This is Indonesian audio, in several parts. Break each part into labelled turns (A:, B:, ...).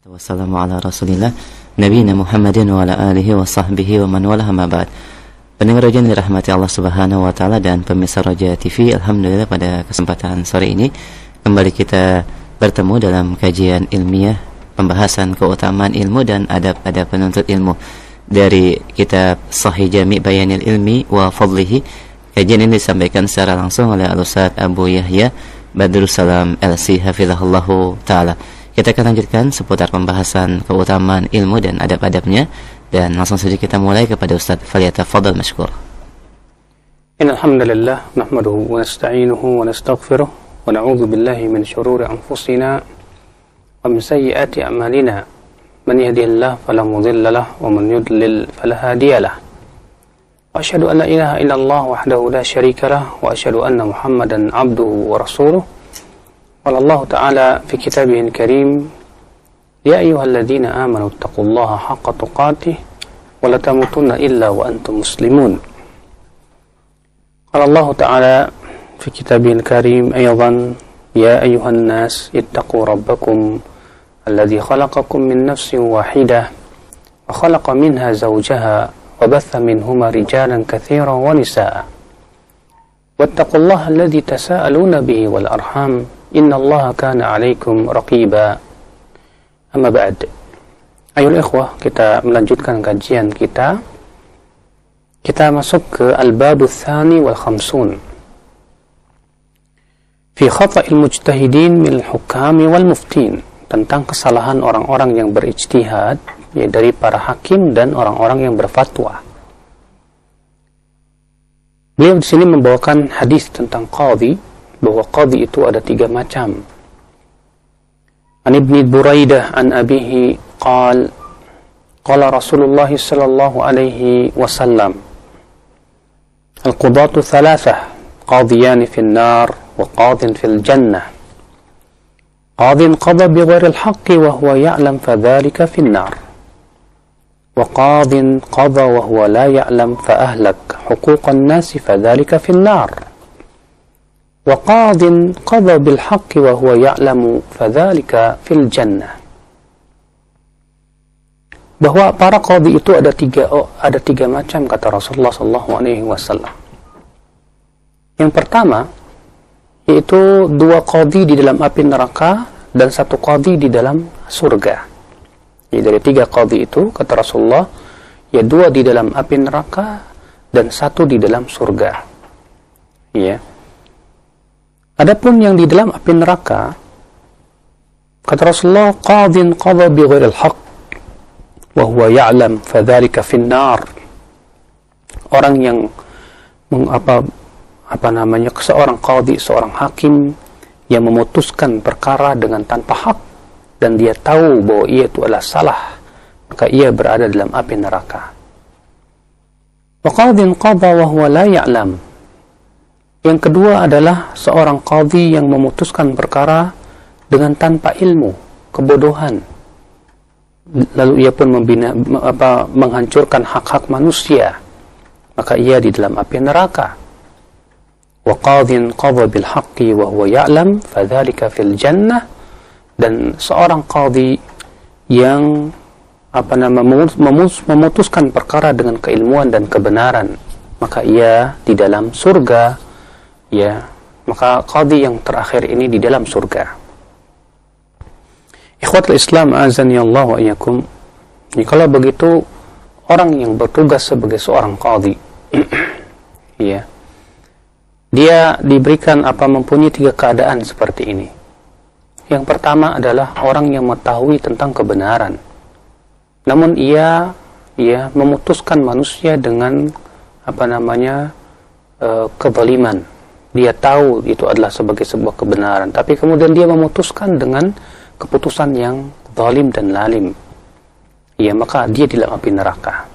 A: Wassalamu ala rasulillah Nabiina Muhammadin wa ala alihi wa sahbihi wa man walaha ma ba'd. Pendengar Roja yang dirahmati Allah subhanahu wa ta'ala dan pemirsa Roja TV, alhamdulillah pada kesempatan sore ini kembali kita bertemu dalam kajian ilmiah pembahasan keutamaan ilmu dan adab-adab penuntut ilmu dari kitab Sahih Jami' Bayanil Ilmi wa Fadlihi. Kajian ini disampaikan secara langsung oleh Al-Ustaz Abu Yahya Badrussalam LC hafizahullahu ta'ala. Kita akan lanjutkan seputar pembahasan keutamaan ilmu dan adab-adabnya, dan langsung saja kita mulai kepada Ustaz. Falyatafaddal mashkur.
B: Innal hamdalillah nahmaduhu wa nasta'inuhu wa nastaghfiruh wa na'udzu billahi min shururi anfusina wa min sayyiati a'malina. Man yahdihillahu fala mudilla lahu wa man yudlil fala hadiya lahu. Wa asyhadu an la ilaha illallah wahdahu la syarika lahu wa asyhadu anna Muhammadan 'abduhu wa rasuluh. قال الله تعالى في كتابه الكريم يا أيها الذين آمنوا اتقوا الله حق تقاته ولا تموتن إلا وأنتم مسلمون. قال الله تعالى في كتابه الكريم أيضا يا أيها الناس اتقوا ربكم الذي خلقكم من نفس واحدة وخلق منها زوجها وبث منهما رجالا كثيرا ونساء واتقوا الله الذي تساءلون به والأرحام Inna Allah kana alaikum raqiba. Amma ba'd. Ayol ikhwah, kita melanjutkan kajian kita. Kita masuk ke al-babu tsani wal khamsun. Fi khata'il mujtahidin min al-hukami wal muftin. Tentang kesalahan orang-orang yang berijtihad, ya, dari para hakim dan orang-orang yang berfatwa. Beliau di sini membawakan hadis tentang qadhi, bahwa qadhi itu ada 3 macam. An Ibni Buraidah an abihi qala Rasulullah sallallahu alaihi wasallam al-qudatu thalathah qadhiyan fil nar wa qadhin fil jannah qadhin qada bighairi al-haqqi wa huwa ya'lam fadhalika fil nar wa qadhin qada wa huwa la ya'lam fa ahlak huquqan nasi fadhalika fil nar وقاض قضى بالحق وهو يعلم فذلك في الجنة. Bahwa para qadhi itu ada tiga macam, kata Rasulullah sallallahu alaihi wasallam. Yang pertama yaitu 2 qadhi di dalam api neraka dan 1 qadhi di dalam surga. Jadi dari 3 qadhi itu, kata Rasulullah, ya 2 di dalam api neraka dan 1 di dalam surga. Ya. Adapun yang di dalam api neraka, kata Rasulullah, qadhin qadha bighairi al-haq wa huwa ya'lam fadzalika fin nar. Orang yang seorang qadhi, seorang hakim yang memutuskan perkara dengan tanpa hak dan dia tahu bahwa ia itu adalah salah, maka ia berada dalam api neraka. Wa qadhin qadha wa huwa la ya'lam. Yang kedua adalah seorang qadhi yang memutuskan perkara dengan tanpa ilmu, kebodohan. Lalu ia pun menghancurkan hak-hak manusia, maka ia di dalam api neraka. Wa qadhin qadha bil haqqi wa huwa ya'lam fadzalika fil jannah. Dan seorang qadhi yang memutuskan perkara dengan keilmuan dan kebenaran, maka ia di dalam surga. Ya, maka qadhi yang terakhir ini di dalam surga. Ikhwatul Islam azani Allah wa iyyakum. Kalau begitu, orang yang bertugas sebagai seorang qadhi ya, dia diberikan mempunyai 3 keadaan seperti ini. Yang pertama adalah orang yang mengetahui tentang kebenaran, namun ia memutuskan manusia dengan kezaliman. Dia tahu itu adalah sebagai sebuah kebenaran, tapi kemudian dia memutuskan dengan keputusan yang zalim dan lalim. Ya, maka dia di dalam api neraka.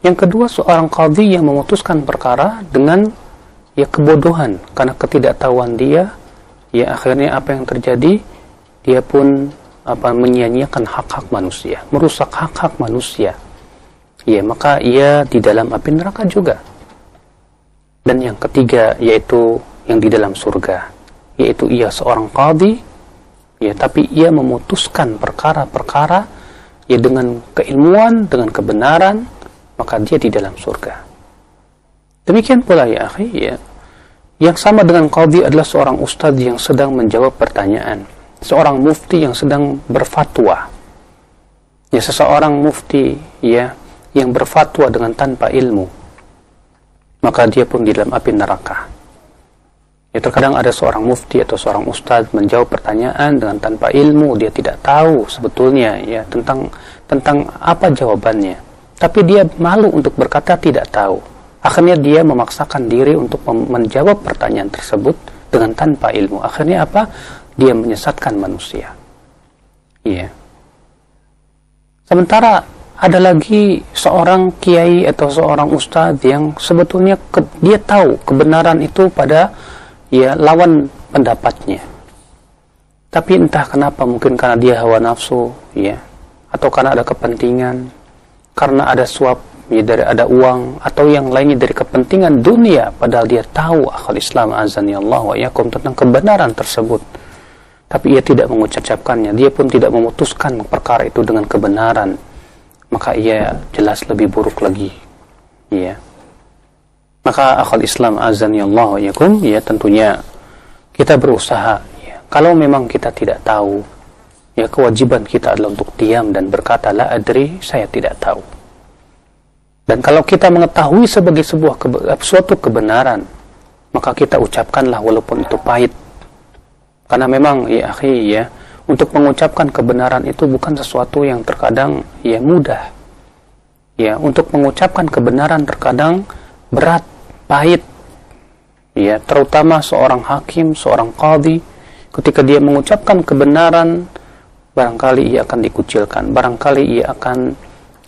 B: Yang kedua, seorang qadhi yang memutuskan perkara dengan kebodohan karena ketidaktahuan dia. Ya, akhirnya apa yang terjadi? Dia pun menyia-nyiakan hak-hak manusia, merusak hak-hak manusia. Ya, maka ia di dalam api neraka juga. Dan yang ketiga yaitu yang di dalam surga, yaitu ia seorang qadhi Ya, tapi ia memutuskan perkara-perkara ya dengan keilmuan, dengan kebenaran, maka dia di dalam surga. Demikian pula ya akhi, ya, yang sama dengan qadhi adalah seorang ustadz yang sedang menjawab pertanyaan, seorang mufti yang sedang berfatwa. Ya, seseorang mufti ya yang berfatwa dengan tanpa ilmu, maka dia pun di dalam api neraka. Ya, terkadang ada seorang mufti atau seorang ustadz menjawab pertanyaan dengan tanpa ilmu, dia tidak tahu sebetulnya ya tentang apa jawabannya, tapi dia malu untuk berkata tidak tahu. Akhirnya dia memaksakan diri untuk menjawab pertanyaan tersebut dengan tanpa ilmu. Akhirnya apa? Dia menyesatkan manusia. Iya. Sementara ada lagi seorang kiai atau seorang ustadz yang sebetulnya dia tahu kebenaran itu pada ya lawan pendapatnya, tapi entah kenapa, mungkin karena dia hawa nafsu ya, atau karena ada kepentingan, karena ada suap ya, dari ada uang atau yang lainnya dari kepentingan dunia, padahal dia tahu akhal Islam azani Allah wa yakum tentang kebenaran tersebut, tapi ia tidak mengucapkannya, dia pun tidak memutuskan perkara itu dengan kebenaran, maka ia jelas lebih buruk lagi ya. Maka akhal Islam azani Allah wa yakum, ya tentunya kita berusaha ya. Kalau memang kita tidak tahu, ya kewajiban kita adalah untuk diam dan berkata la adri, saya tidak tahu. Dan kalau kita mengetahui sebagai suatu kebenaran, maka kita ucapkanlah walaupun itu pahit. Karena memang ya akhi ya, untuk mengucapkan kebenaran itu bukan sesuatu yang terkadang ya mudah. Ya, untuk mengucapkan kebenaran terkadang berat, pahit. Ya, terutama seorang hakim, seorang qadhi, ketika dia mengucapkan kebenaran, barangkali ia akan dikucilkan, barangkali ia akan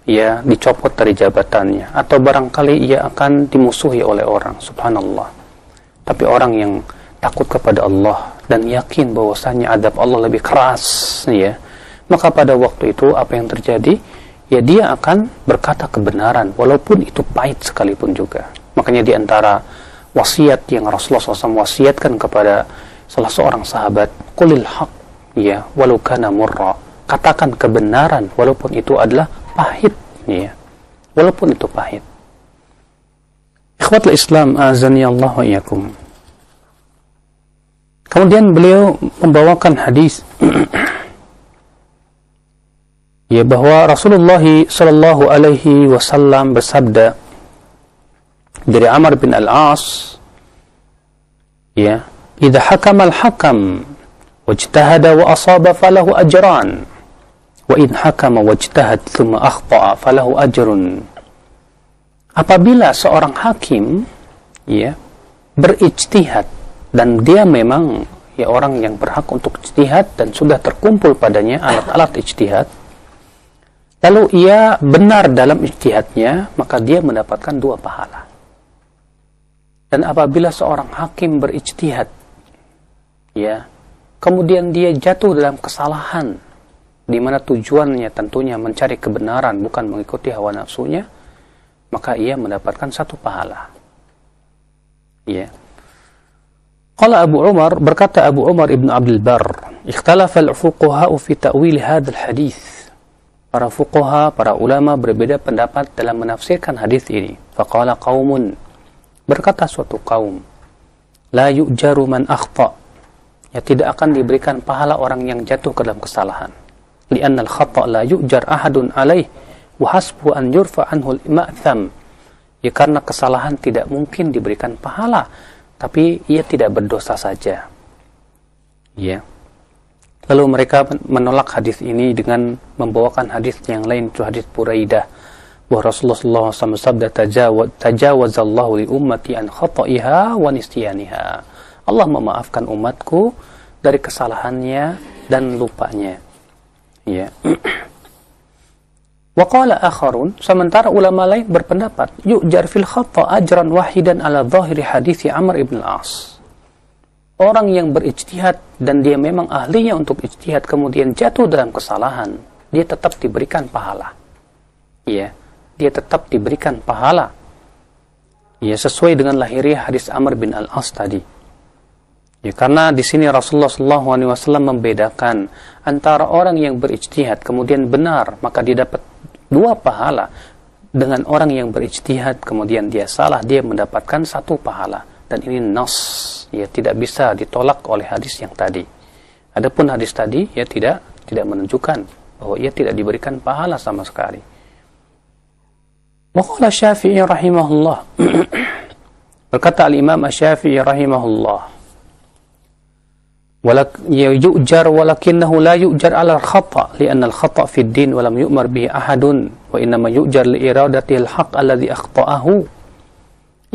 B: ya dicopot dari jabatannya, atau barangkali ia akan dimusuhi oleh orang, subhanallah. Tapi orang yang takut kepada Allah dan yakin bahwasanya adab Allah lebih keras ya, maka pada waktu itu apa yang terjadi? Ya, dia akan berkata kebenaran walaupun itu pahit sekalipun juga. Makanya di antara wasiat yang Rasulullah SAW wasiatkan kepada salah seorang sahabat, qulil haq ya walau kana murra, katakan kebenaran walaupun itu adalah pahit ya, walaupun itu pahit. Ikhwatul Islam azani Allah wa iyyakum. Kemudian beliau membawakan hadis ya, bahwa Rasulullah sallallahu alaihi wasallam bersabda dari Amr bin Al-As ya, idza hakama al-hakam wajtahada wa asaba falahu ajran wa in hakama wajtahad thumma akhta'a falahu ajrun. Apabila seorang hakim ya berijtihad dan dia memang ya orang yang berhak untuk ijtihad dan sudah terkumpul padanya alat-alat ijtihad, lalu ia benar dalam ijtihadnya, maka dia mendapatkan 2 pahala. Dan apabila seorang hakim berijtihad ya, kemudian dia jatuh dalam kesalahan di mana tujuannya tentunya mencari kebenaran bukan mengikuti hawa nafsunya, maka ia mendapatkan 1 pahala. Ya. Qala Abu Umar, berkata Abu Umar ibn Abdul Barr, ikhtalafa al-fuqaha fi ta'wil hadzal hadits. Para fuqaha, para ulama berbeda pendapat dalam menafsirkan hadis ini. Faqala qaumun, berkata suatu kaum, la yu'jaru man akhta, ya tidak akan diberikan pahala orang yang jatuh ke dalam kesalahan. Li'anna al-khata' la yu'jar ahadun alaih wa hasbu an yurfa anhu al-ma'tham. Ya, karena kesalahan tidak mungkin diberikan pahala, tapi ia tidak berdosa saja. Ya. Lalu mereka menolak hadis ini dengan membawakan hadis yang lain, itu hadis Buraidah, bahwa Rasulullah SAW bersabda, tajawazallahu li ummati an khata'iha wa nisyaniha. Allah memaafkan umatku dari kesalahannya dan lupanya. Ya. Wa qala akharun, sementara ulama lain berpendapat, yu'jar fil khata' ajran wahidan ala zahiri hadis Amr ibn Al-As. Orang yang berijtihad dan dia memang ahlinya untuk ijtihad kemudian jatuh dalam kesalahan, dia tetap diberikan pahala. Ya, dia tetap diberikan pahala. Ya, sesuai dengan lahiriah hadis Amr bin Al-As tadi. Ya, karena di sini Rasulullah SAW membedakan antara orang yang berijtihad kemudian benar maka dia dapat 2 pahala, dengan orang yang berijtihad kemudian dia salah, dia mendapatkan 1 pahala. Dan ini nas, ya, tidak bisa ditolak oleh hadis yang tadi. Adapun hadis tadi ya tidak menunjukkan bahwa ia tidak diberikan pahala sama sekali. Wa qala Syafi'i rahimahullah. Berkata al-Imam Asy-Syafi'i rahimahullah, يؤجر ولكنه لا يؤجر على الخطأ لأن الخطأ في الدين ولم يؤمر به أحد وإنما يؤجر لإرادته الحق الذي أخطأه.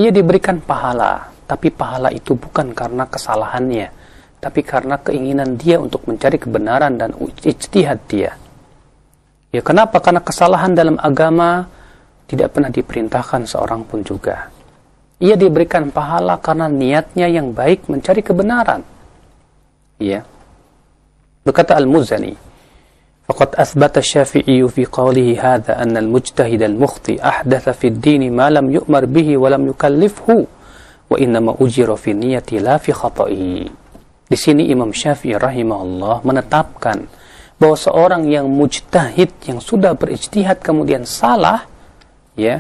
B: Ia diberikan pahala, tapi pahala itu bukan karena kesalahannya, tapi karena keinginan dia untuk mencari kebenaran dan ijtihad dia. Ya, kenapa? Karena kesalahan dalam agama tidak pernah diperintahkan seorang pun juga. Ia diberikan pahala karena niatnya yang baik mencari kebenaran. Ya. Berkata Al-Muzani, faqad athbata Asy-Syafi'i fi qawlihi hadha anna al-mujtahid al-mukhti ahdatha fi ad-din ma lam yu'mar bihi wa lam yukallifhu wa innama ujira fi niyyati la fi khata'i. Di sini Imam Syafi'i rahimahullah menetapkan bahwa seorang yang mujtahid yang sudah berijtihad kemudian salah, ya,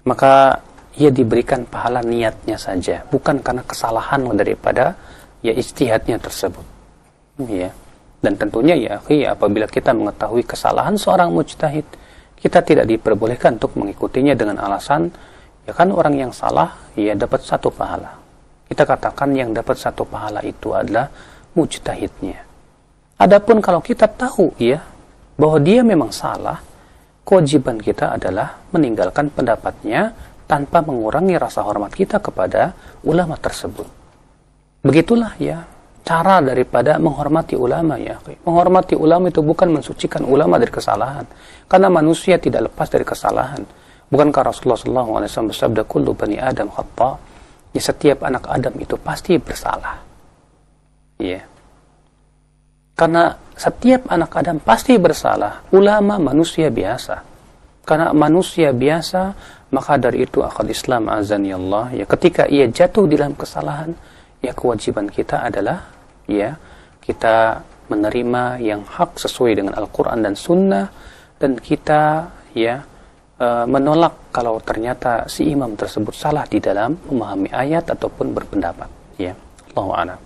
B: maka ia diberikan pahala niatnya saja, bukan karena kesalahan daripada ya ijtihadnya tersebut. Ya. Dan tentunya ya, apabila kita mengetahui kesalahan seorang mujtahid, kita tidak diperbolehkan untuk mengikutinya dengan alasan ya kan orang yang salah ya dapat 1 pahala. Kita katakan yang dapat 1 pahala itu adalah mujtahidnya. Adapun kalau kita tahu ya bahwa dia memang salah, kewajiban kita adalah meninggalkan pendapatnya tanpa mengurangi rasa hormat kita kepada ulama tersebut. Begitulah ya cara daripada menghormati ulama ya. Menghormati ulama itu bukan mensucikan ulama dari kesalahan, karena manusia tidak lepas dari kesalahan. Bukankah Rasulullah SAW bersabda, kullu bani Adam khata', ya, setiap anak Adam itu pasti bersalah. Ya. Karena setiap anak Adam pasti bersalah. Ulama manusia biasa. Karena manusia biasa, maka dari itu akal Islam azani Allah, ya, ketika ia jatuh di dalam kesalahan, ya, kewajiban kita adalah ya kita menerima yang hak sesuai dengan Al-Quran dan Sunnah, dan kita ya menolak kalau ternyata si imam tersebut salah di dalam memahami ayat ataupun berpendapat. Ya, Allahu a'lam.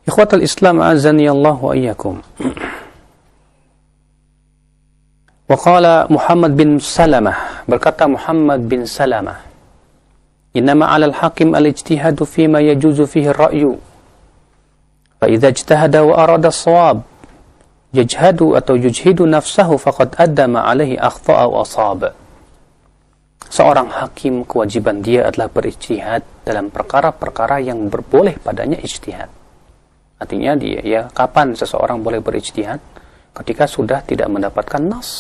B: Ikhwatul Islam azani Allah wa iyyakum. Wa qala Muhammad bin Salamah, berkata Muhammad bin Salamah, إنما على الحاكم الاجتهاد فيما يجوز فيه الرأي فإذا اجتهد وأراد الصواب يجهد نفسه فقد أدى ما عليه أخطأ وأصاب. Seorang hakim kewajiban dia adalah berijtihad dalam perkara-perkara yang berboleh padanya ijtihad. Artinya dia ya, kapan seseorang boleh berijtihad? Ketika sudah tidak mendapatkan nas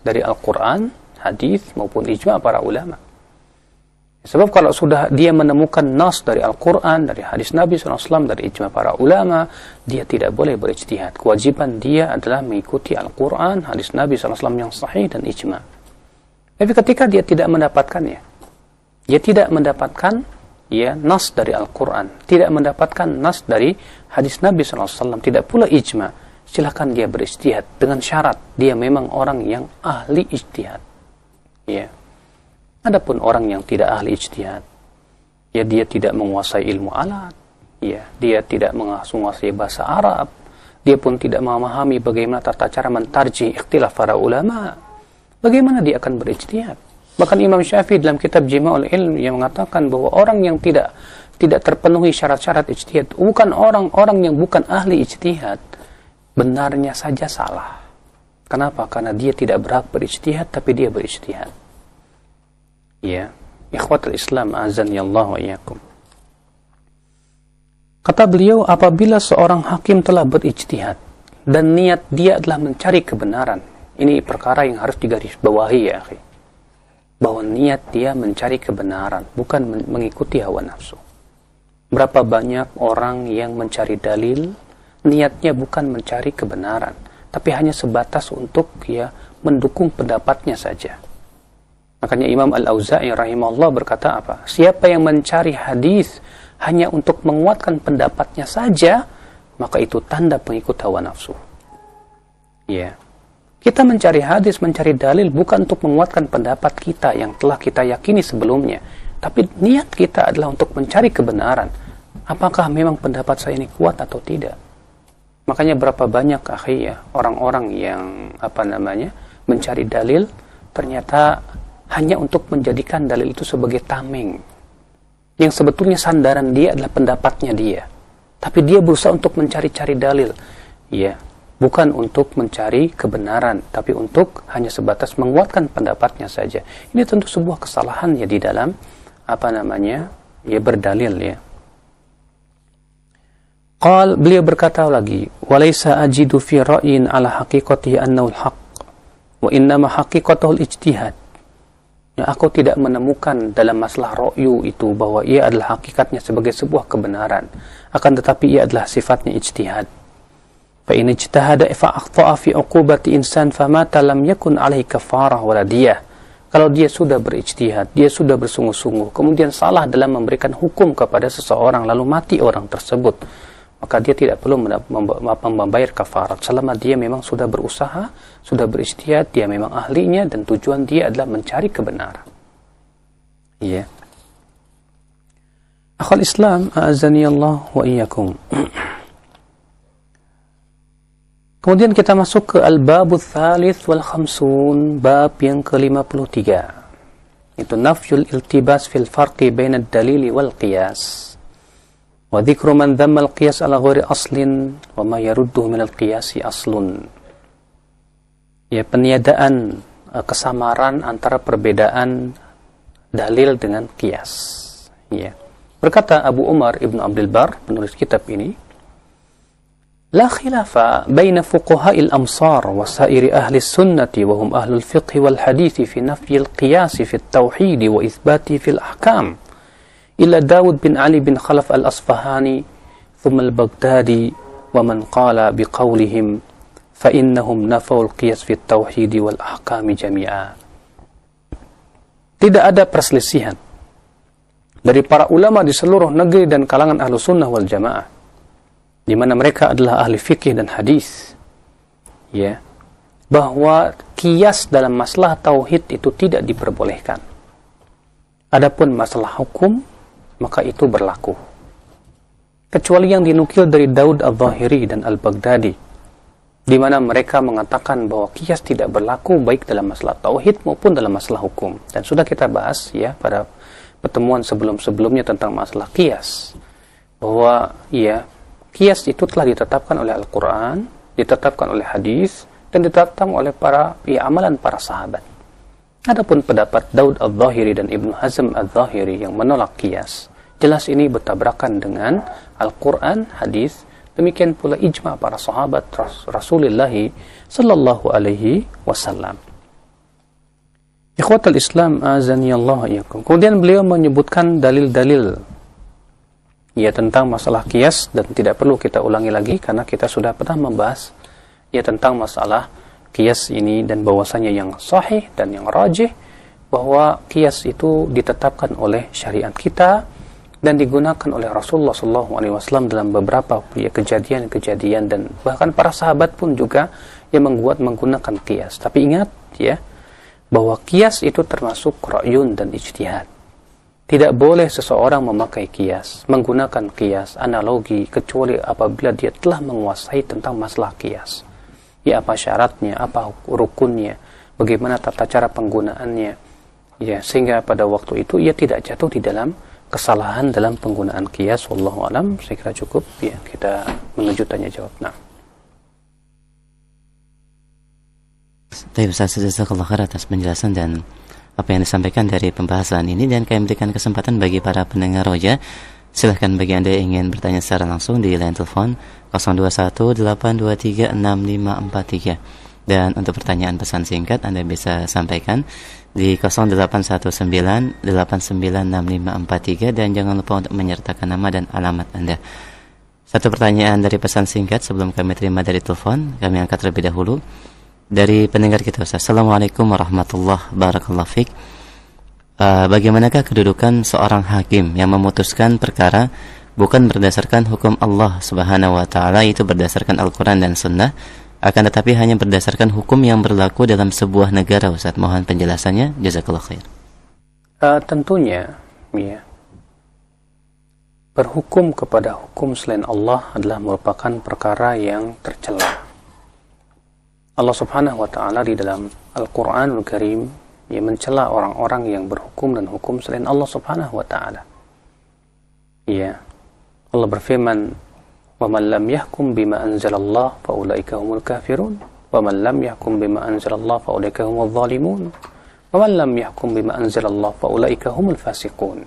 B: dari Al-Quran, hadis maupun ijma' para ulama. Sebab kalau sudah dia menemukan nas dari Al-Quran, dari hadis Nabi SAW, dari ijma para ulama, dia tidak boleh berijtihad. Kewajiban dia adalah mengikuti Al-Quran, hadis Nabi SAW yang sahih dan ijma. Tapi ketika dia tidak mendapatkannya, dia tidak mendapatkan ya nas dari Al-Quran, tidak mendapatkan nas dari hadis Nabi SAW, tidak pula ijma, silakan dia berijtihad dengan syarat dia memang orang yang ahli ijtihad. Ya. Adapun orang yang tidak ahli ijtihad, ya dia tidak menguasai ilmu alat, ya dia tidak menguasai bahasa Arab, dia pun tidak memahami bagaimana tata cara mentarjih ikhtilaf para ulama, bagaimana dia akan berijtihad? Bahkan Imam Syafi'i dalam kitab Jima'ul Ilm yang mengatakan bahwa orang yang tidak terpenuhi syarat-syarat ijtihad, bukan orang-orang yang bukan ahli ijtihad, benarnya saja salah. Kenapa? Karena dia tidak berhak berijtihad, tapi dia berijtihad. Ya, ikhwatul Islam azani Allah wa iyyakum. Kata beliau, apabila seorang hakim telah berijtihad dan niat dia adalah mencari kebenaran, ini perkara yang harus digarisbawahi ya, akhi. Bahwa niat dia mencari kebenaran, bukan mengikuti hawa nafsu. Berapa banyak orang yang mencari dalil, niatnya bukan mencari kebenaran, tapi hanya sebatas untuk ya mendukung pendapatnya saja. Makanya Imam Al-Auza'i rahimahullah berkata apa? Siapa yang mencari hadis hanya untuk menguatkan pendapatnya saja, maka itu tanda pengikut hawa nafsu. Ya. Kita mencari hadis, mencari dalil bukan untuk menguatkan pendapat kita yang telah kita yakini sebelumnya, tapi niat kita adalah untuk mencari kebenaran. Apakah memang pendapat saya ini kuat atau tidak? Makanya berapa banyak orang-orang yang mencari dalil ternyata hanya untuk menjadikan dalil itu sebagai tameng. Yang sebetulnya sandaran dia adalah pendapatnya dia. Tapi dia berusaha untuk mencari-cari dalil. Ya, bukan untuk mencari kebenaran, tapi untuk hanya sebatas menguatkan pendapatnya saja. Ini tentu sebuah kesalahan ya di dalam berdalil ya. Beliau berkata lagi, walaysa ajidu fi ra'yin ala haqiqatihi annahu al-haq wa innama haqiqatuhu al-ijtihad. Ya, aku tidak menemukan dalam masalah ra'yu itu bahwa ia adalah hakikatnya sebagai sebuah kebenaran, akan tetapi ia adalah sifatnya ijtihad. Fa in ijtahada fa akhta'a fi uqubati insan famata lam yakun alaihi kafarah wala diyah. Kalau dia sudah berijtihad, dia sudah bersungguh-sungguh, kemudian salah dalam memberikan hukum kepada seseorang lalu mati orang tersebut, maka dia tidak perlu membayar kafarat selama dia memang sudah berusaha, sudah berijtihad, dia memang ahlinya dan tujuan dia adalah mencari kebenaran. Ya. Akhul Islam, a'azani Allah wa iyyakum. Kemudian kita masuk ke al-babul tsalits wal khamsun, bab yang ke-53. Itu nafyul iltibas fil farqi baina ad-dalili wal qiyas. Wa dzikru man dhamma al-qiyas ala ghairi aslin wa ma yarudduhu min al-qiyasi aslun. Ya, peniadaan kesamaran antara perbedaan dalil dengan qiyas. Ya. Berkata Abu Umar Ibn Abdul Bar, penulis kitab ini, la khilafa baina fuqaha'il amsar wa sa'iri ahli sunnati wa hum ahlul fiqh wal hadithi fi nafyi al-qiyas fi at-tauhid wa ithbati fi al-ahkam. Illa Dawud bin Ali bin Khalaf al-Asfahani thumma al-Baghdadi wa man qala biqawlihim fa innahum nafaw al-qiyas fi at-tauhid wal ahkami jami'a. Tidak ada perselisihan dari para ulama di seluruh negeri dan kalangan ahlu sunnah wal jamaah, di mana mereka adalah ahli fikih dan hadis, ya, bahwa qiyas dalam masalah tauhid itu tidak diperbolehkan. Adapun masalah hukum, maka itu berlaku. Kecuali yang dinukil dari Daud al-Zahiri dan al-Baghdadi, di mana mereka mengatakan bahwa qiyas tidak berlaku baik dalam masalah tauhid maupun dalam masalah hukum. Dan sudah kita bahas ya pada pertemuan sebelum-sebelumnya tentang masalah qiyas, bahwa ya qiyas itu telah ditetapkan oleh Al-Quran, ditetapkan oleh hadis, dan ditetapkan oleh amalan para sahabat. Adapun pendapat Daud al-Zahiri dan Ibnu Hazm al-Zahiri yang menolak qiyas, jelas ini bertabrakan dengan Al-Quran, hadis, demikian pula ijma' para sahabat Rasulullah sallallahu alaihi wasallam. Ikhwatul Islam, azani Allah iyakum. Kemudian beliau menyebutkan dalil-dalil ya tentang masalah qiyas, dan tidak perlu kita ulangi lagi karena kita sudah pernah membahas ya tentang masalah qiyas ini, dan bahwasanya yang sahih dan yang rajih bahwa qiyas itu ditetapkan oleh syariat kita dan digunakan oleh Rasulullah SAW dalam beberapa ya kejadian-kejadian, dan bahkan para sahabat pun juga yang menggunakan qiyas. Tapi ingat ya bahwa qiyas itu termasuk ra'yun dan ijtihad. Tidak boleh seseorang memakai qiyas, menggunakan qiyas, analogi, kecuali apabila dia telah menguasai tentang masalah qiyas. Ya, apa syaratnya, apa rukunnya, bagaimana tata cara penggunaannya. Ya, sehingga pada waktu itu ia tidak jatuh di dalam kesalahan dalam penggunaan qiyas. Wallahu alam. Saya kira cukup ya kita menuju tanya jawab. Nah.
A: Baik, Ustaz, jazakallahu khair atas penjelasan dan apa yang disampaikan dari pembahasan ini, dan kami berikan kesempatan bagi para pendengar Roja. Silahkan bagi Anda yang ingin bertanya secara langsung di line telepon 0218236543, dan untuk pertanyaan pesan singkat Anda bisa sampaikan di 0819896543, dan jangan lupa untuk menyertakan nama dan alamat Anda. Satu pertanyaan dari pesan singkat sebelum kami terima dari telepon, kami angkat terlebih dahulu dari pendengar kita, Ustaz. Assalamualaikum warahmatullahi wabarakatuh. bagaimanakah kedudukan seorang hakim yang memutuskan perkara bukan berdasarkan hukum Allah Subhanahu wa taala, itu berdasarkan Al-Qur'an dan Sunnah, akan tetapi hanya berdasarkan hukum yang berlaku dalam sebuah negara? Ustaz, mohon penjelasannya, jazakallahu khair.
B: Tentunya ya, berhukum kepada hukum selain Allah adalah merupakan perkara yang tercela. Allah Subhanahu wa taala di dalam Al-Qur'anul Karim ia mencela orang-orang yang berhukum dan hukum selain Allah Subhanahu wa taala. Ya. Allah berfirman, "Wa man lam yahkum bima anzalallah fa ulaika humul kafirun, wa man lam yahkum bima anzalallah fa ulaika humul zalimun, wa man lam yahkum bima anzalallah fa ulaika humul fasiqun."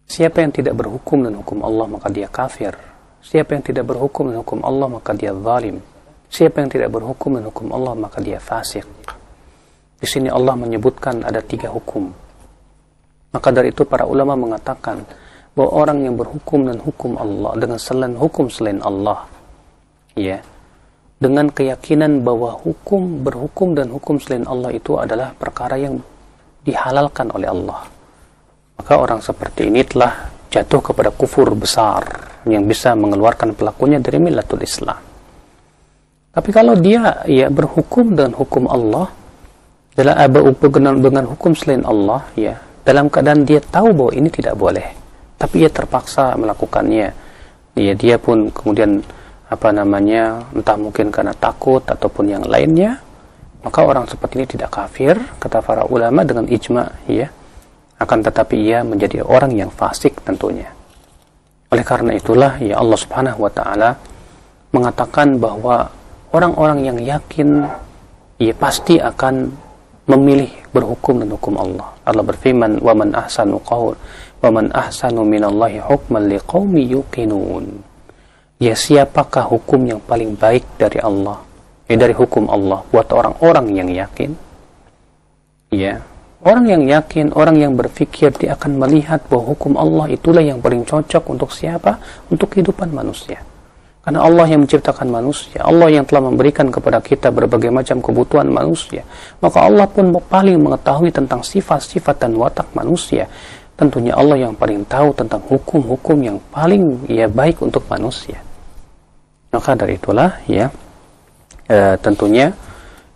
B: Siapa yang tidak berhukum dan hukum Allah maka dia kafir. Siapa yang tidak berhukum dan hukum Allah maka dia zalim. Siapa yang tidak berhukum dan hukum Allah maka dia fasik. Di sini Allah menyebutkan ada 3 hukum. Maka dari itu para ulama mengatakan bahwa orang yang berhukum dan hukum Allah dengan selain hukum selain Allah, ya, dengan keyakinan bahwa berhukum dan hukum selain Allah itu adalah perkara yang dihalalkan oleh Allah, maka orang seperti ini telah jatuh kepada kufur besar yang bisa mengeluarkan pelakunya dari millatul Islam. Tapi kalau dia berhukum dan hukum Allah dengan hukum selain Allah, ya, dalam keadaan dia tahu bahwa ini tidak boleh, tapi ia terpaksa melakukannya, ya, dia pun kemudian entah mungkin karena takut ataupun yang lainnya, maka orang seperti ini tidak kafir kata para ulama dengan ijma, ya, akan tetapi ia menjadi orang yang fasik tentunya. Oleh karena itulah ya Allah Subhanahu wa taala mengatakan bahwa orang-orang yang yakin ia pasti akan memilih berhukum dan hukum Allah. Allah berfirman, "Wa man ahsanu minallahi hukman liqaumi yuqinun." Ya, siapakah hukum yang paling baik dari Allah? Dari hukum Allah buat orang-orang yang yakin. Ya, orang yang yakin, orang yang berfikir dia akan melihat bahwa hukum Allah itulah yang paling cocok untuk siapa? Untuk kehidupan manusia. Karena Allah yang menciptakan manusia, Allah yang telah memberikan kepada kita berbagai macam kebutuhan manusia, maka Allah pun paling mengetahui tentang sifat-sifat dan watak manusia. Tentunya Allah yang paling tahu tentang hukum-hukum yang paling baik untuk manusia. Maka dari itulah tentunya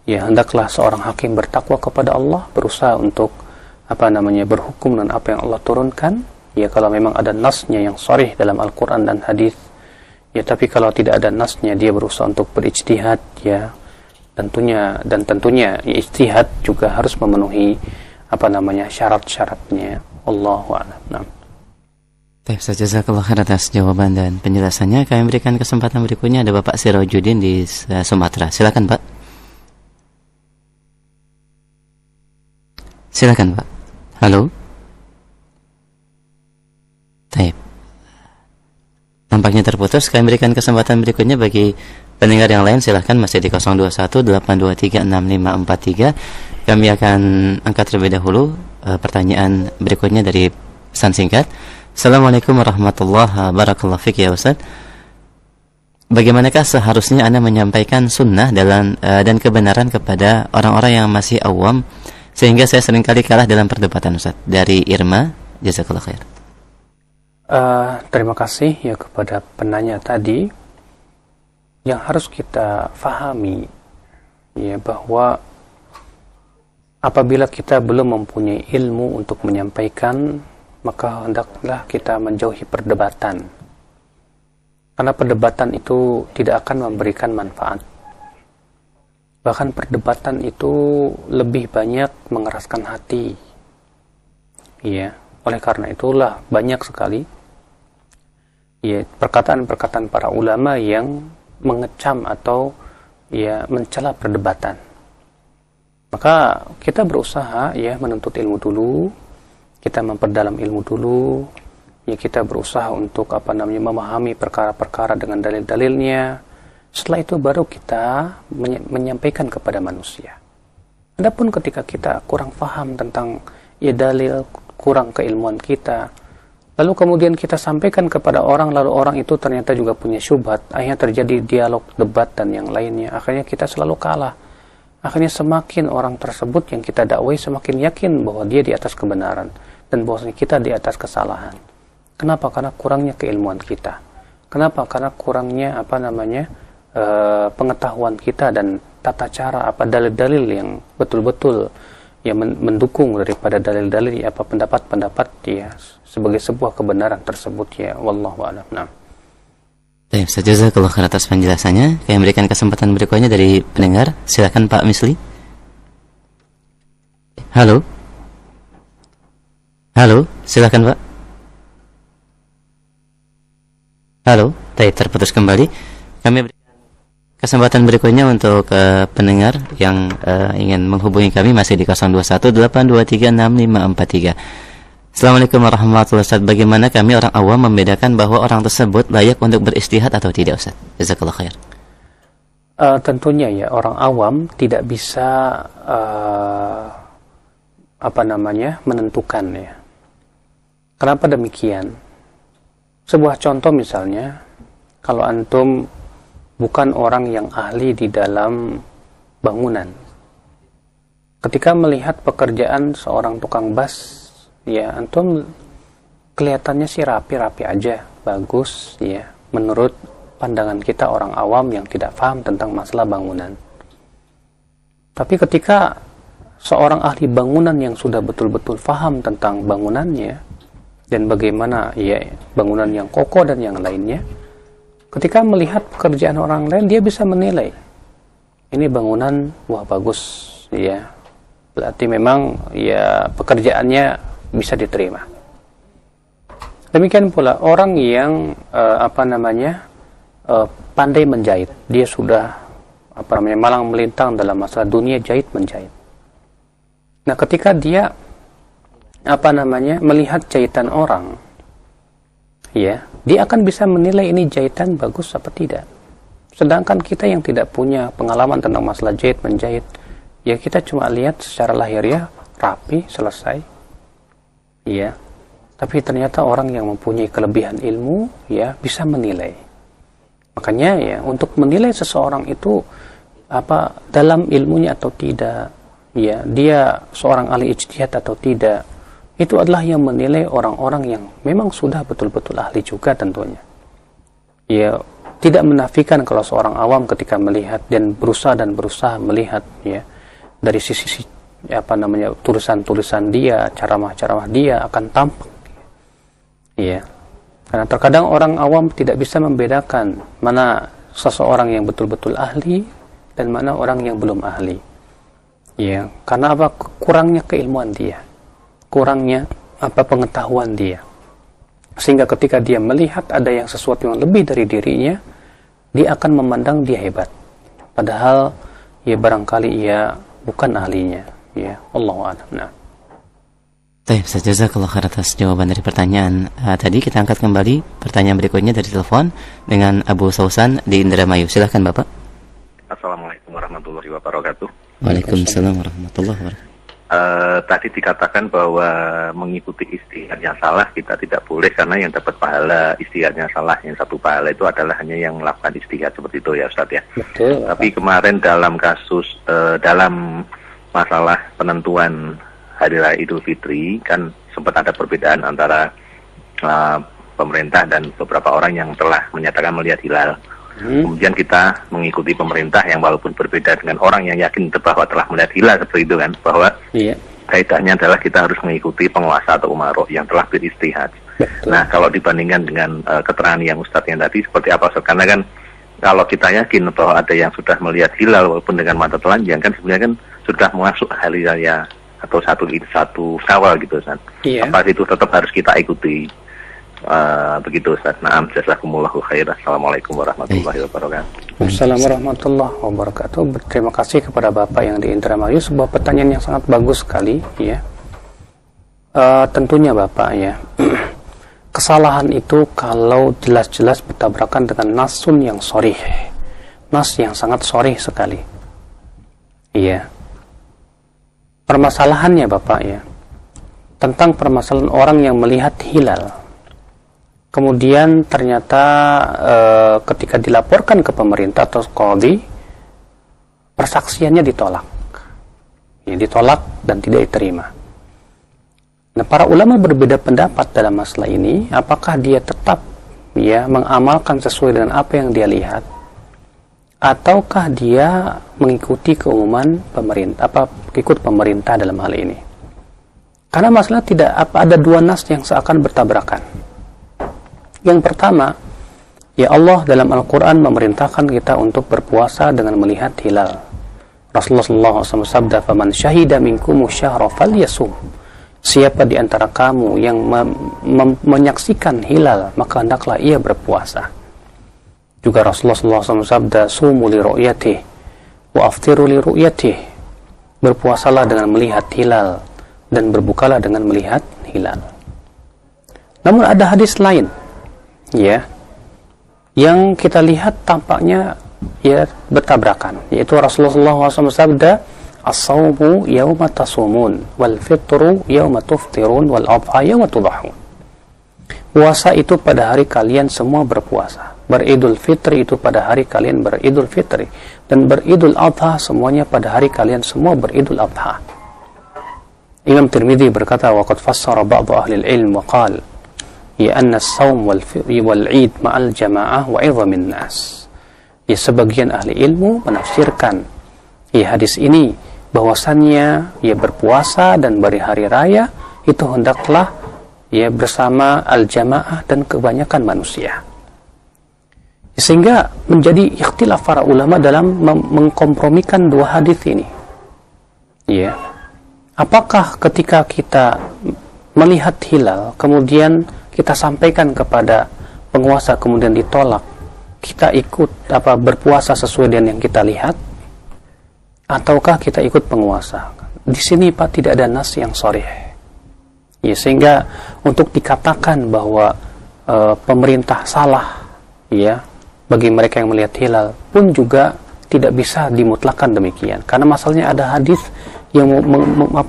B: hendaklah seorang hakim bertakwa kepada Allah, berusaha untuk berhukum dengan apa yang Allah turunkan. Ya, kalau memang ada nasnya yang sharih dalam Al-Quran dan hadis. Ya, tapi kalau tidak ada nasnya dia berusaha untuk berijtihad, ya. Tentunya ijtihad juga harus memenuhi syarat-syaratnya. Allahu a'lam. Nah.
A: Baik, jazakallahu khairan atas jawaban dan penjelasannya. Kami berikan kesempatan berikutnya, ada Bapak Sirajuddin di Sumatera. Silakan, Pak. Silakan, Pak. Halo. Baik. Nampaknya terputus. Kami berikan kesempatan berikutnya bagi pendengar yang lain. Silahkan, masih di 0218236543. Kami akan angkat terlebih dahulu pertanyaan berikutnya dari pesan singkat. Assalamualaikum warahmatullahi wabarakatuh. Fik ya Ustaz, bagaimanakah seharusnya Anda menyampaikan sunnah dan kebenaran kepada orang-orang yang masih awam, sehingga saya seringkali kalah dalam perdebatan? Ustaz, dari Irma, jazakallahu khair.
B: Terima kasih ya kepada penanya tadi. Yang harus kita fahami ya bahwa apabila kita belum mempunyai ilmu untuk menyampaikan, maka hendaklah kita menjauhi perdebatan. Karena perdebatan itu tidak akan memberikan manfaat. Bahkan perdebatan itu lebih banyak mengeraskan hati. Ya, oleh karena itulah banyak sekali perkataan-perkataan para ulama yang mengecam atau mencela perdebatan. Maka kita berusaha menuntut ilmu dulu, kita memperdalam ilmu dulu, kita berusaha untuk memahami perkara-perkara dengan dalil-dalilnya. Setelah itu baru kita menyampaikan kepada manusia. Adapun ketika kita kurang paham tentang dalil, kurang keilmuan kita, lalu kemudian kita sampaikan kepada orang, lalu orang itu ternyata juga punya syubhat, akhirnya terjadi dialog, debat dan yang lainnya, akhirnya kita selalu kalah. Akhirnya semakin orang tersebut yang kita dakwai semakin yakin bahwa dia di atas kebenaran dan bahwasanya kita di atas kesalahan. Kenapa? Karena kurangnya keilmuan kita. Kenapa? Karena kurangnya pengetahuan kita dan tata cara dalil-dalil yang betul-betul yang mendukung daripada dalil-dalil pendapat-pendapat ya sebagai sebuah kebenaran tersebut ya. Wallahu a'lam. Nah.
A: Baik, jazakallahu khairan atas penjelasannya. Kami berikan kesempatan berikutnya dari pendengar. Silakan Pak Misli. Halo. Halo, silakan Pak. Halo, terputus kembali. Kami berikan kesempatan berikutnya untuk pendengar yang ingin menghubungi kami masih di 0218236543. Assalamualaikum warahmatullahi wabarakatuh. Bagaimana kami orang awam membedakan bahwa orang tersebut layak untuk beristihad atau tidak, Ustaz? Jazakallahu khair.
B: Tentunya ya, orang awam tidak bisa menentukan ya. Kenapa demikian? Sebuah contoh misalnya, kalau antum bukan orang yang ahli di dalam bangunan, ketika melihat pekerjaan seorang tukang bas, ya antum kelihatannya sih rapi-rapi aja, bagus ya, menurut pandangan kita orang awam yang tidak paham tentang masalah bangunan. Tapi ketika seorang ahli bangunan yang sudah betul-betul paham tentang bangunannya dan bagaimana ya bangunan yang kokoh dan yang lainnya, ketika melihat pekerjaan orang lain, dia bisa menilai ini bangunan wah bagus ya, berarti memang ya pekerjaannya bisa diterima. Demikian pula orang yang pandai menjahit, dia sudah malang melintang dalam masalah dunia jahit menjahit. Nah, ketika dia melihat jahitan orang, ya, dia akan bisa menilai ini jahitan bagus apa tidak. Sedangkan kita yang tidak punya pengalaman tentang masalah jahit menjahit, ya kita cuma lihat secara lahiriah rapi, selesai. Ya, tapi ternyata orang yang mempunyai kelebihan ilmu ya bisa menilai. Makanya ya untuk menilai seseorang itu dalam ilmunya atau tidak, ya dia seorang ahli ijtihad atau tidak, itu adalah yang menilai orang-orang yang memang sudah betul-betul ahli juga tentunya. Ya tidak menafikan kalau seorang awam ketika melihat dan berusaha melihat ya dari sisi tulisan-tulisan dia, ceramah-ceramah dia akan tampak. Iya. Karena terkadang orang awam tidak bisa membedakan mana seseorang yang betul-betul ahli dan mana orang yang belum ahli. Iya, karena kurangnya keilmuan dia. Kurangnya pengetahuan dia. Sehingga ketika dia melihat ada yang sesuatu yang lebih dari dirinya, dia akan memandang dia hebat. Padahal ya barangkali ia bukan ahlinya. Ya, Allahu a'lam. Nah.
A: Baik, jazakallahu khairan atas jawaban dari pertanyaan tadi. Kita angkat kembali pertanyaan berikutnya dari telepon dengan Abu Sausan di Indramayu. Silahkan Bapak.
C: Assalamualaikum warahmatullahi wabarakatuh.
A: Waalaikumsalam warahmatullahi wabarakatuh.
C: Tadi dikatakan bahwa mengikuti istihad yang salah kita tidak boleh karena yang dapat pahala istihadnya salah. Yang satu pahala itu adalah hanya yang melakukan istihad, seperti itu ya Ustaz ya.
B: Betul.
C: Tapi kemarin dalam kasus dalam masalah penentuan Hari Raya Idul Fitri kan sempat ada perbedaan antara pemerintah dan beberapa orang yang telah menyatakan melihat hilal. Kemudian kita mengikuti pemerintah yang walaupun berbeda dengan orang yang yakin bahwa telah melihat hilal seperti itu kan, bahwa kaidahnya adalah kita harus mengikuti penguasa atau umaroh yang telah beristihad. Nah, kalau dibandingkan dengan keterangan yang Ustadz yang tadi seperti apa Ustadz? Karena kan kalau kita yakin bahwa ada yang sudah melihat hilal walaupun dengan mata telanjang kan sebenarnya kan sudah masuk hari raya atau satu Syawal gitu Ustaz.
B: Iya.
C: Apa itu tetap harus kita ikuti begitu Ustaz. Naam, jazakumullahu khairan. Assalamualaikum warahmatullahi wabarakatuh.
B: Assalamualaikum warahmatullahi wabarakatuh. Terima kasih kepada Bapak yang di Indramayu, sebuah pertanyaan yang sangat bagus sekali ya. Tentunya Bapak ya. Kesalahan itu kalau jelas-jelas bertabrakan dengan nasun yang sharih. Nas yang sangat sharih sekali. Iya. Permasalahannya Bapak ya, tentang permasalahan orang yang melihat hilal. Kemudian ternyata ketika dilaporkan ke pemerintah atau qadhi, persaksiannya ditolak. ya, ditolak dan tidak diterima. Nah, para ulama berbeda pendapat dalam masalah ini, apakah dia tetap ya mengamalkan sesuai dengan apa yang dia lihat, ataukah dia mengikuti keumuman pemerintah, ikut pemerintah dalam hal ini. Karena masalah tidak ada dua nas yang seakan bertabrakan. Yang pertama, ya Allah dalam Al-Quran memerintahkan kita untuk berpuasa dengan melihat hilal. Rasulullah SAW sabda, "Faman syahida minkumu syahra falyasum." Siapa di antara kamu yang menyaksikan hilal, maka hendaklah ia berpuasa. Juga Rasulullah SAW sabda, "Sumu li ru'yatih wa aftiru li ru'yatih." Berpuasalah dengan melihat hilal dan berbukalah dengan melihat hilal. Namun ada hadis lain, ya, yang kita lihat tampaknya ya bertabrakan, yaitu Rasulullah SAW sabda, "As-sawmu yawma tasumun wal fitru yawma tuftirun wal adha yawma tudahun." Puasa itu pada hari kalian semua berpuasa, beridul fitri itu pada hari kalian beridul fitri, dan beridul adha semuanya pada hari kalian semua beridul adha. Imam Tirmidzi berkata, "Waqad fassara ba'du ahli al-ilm wa qala ya anna as-sawm wal 'id ma'al jama'ah wa 'idhamin nas." Ya, sebagian ahli ilmu menafsirkan ya hadis ini bahwasannya ya berpuasa dan berhari raya itu hendaklah ya bersama al-jamaah dan kebanyakan manusia. Sehingga menjadi ikhtilaf para ulama dalam mengkompromikan dua hadis ini. Ya. Apakah ketika kita melihat hilal kemudian kita sampaikan kepada penguasa kemudian ditolak, kita ikut berpuasa sesuai dengan yang kita lihat, ataukah kita ikut penguasa? Di sini Pak tidak ada nas yang sharih. Ya, sehingga untuk dikatakan bahwa pemerintah salah ya bagi mereka yang melihat hilal pun juga tidak bisa dimutlakan demikian. Karena masalahnya ada hadis yang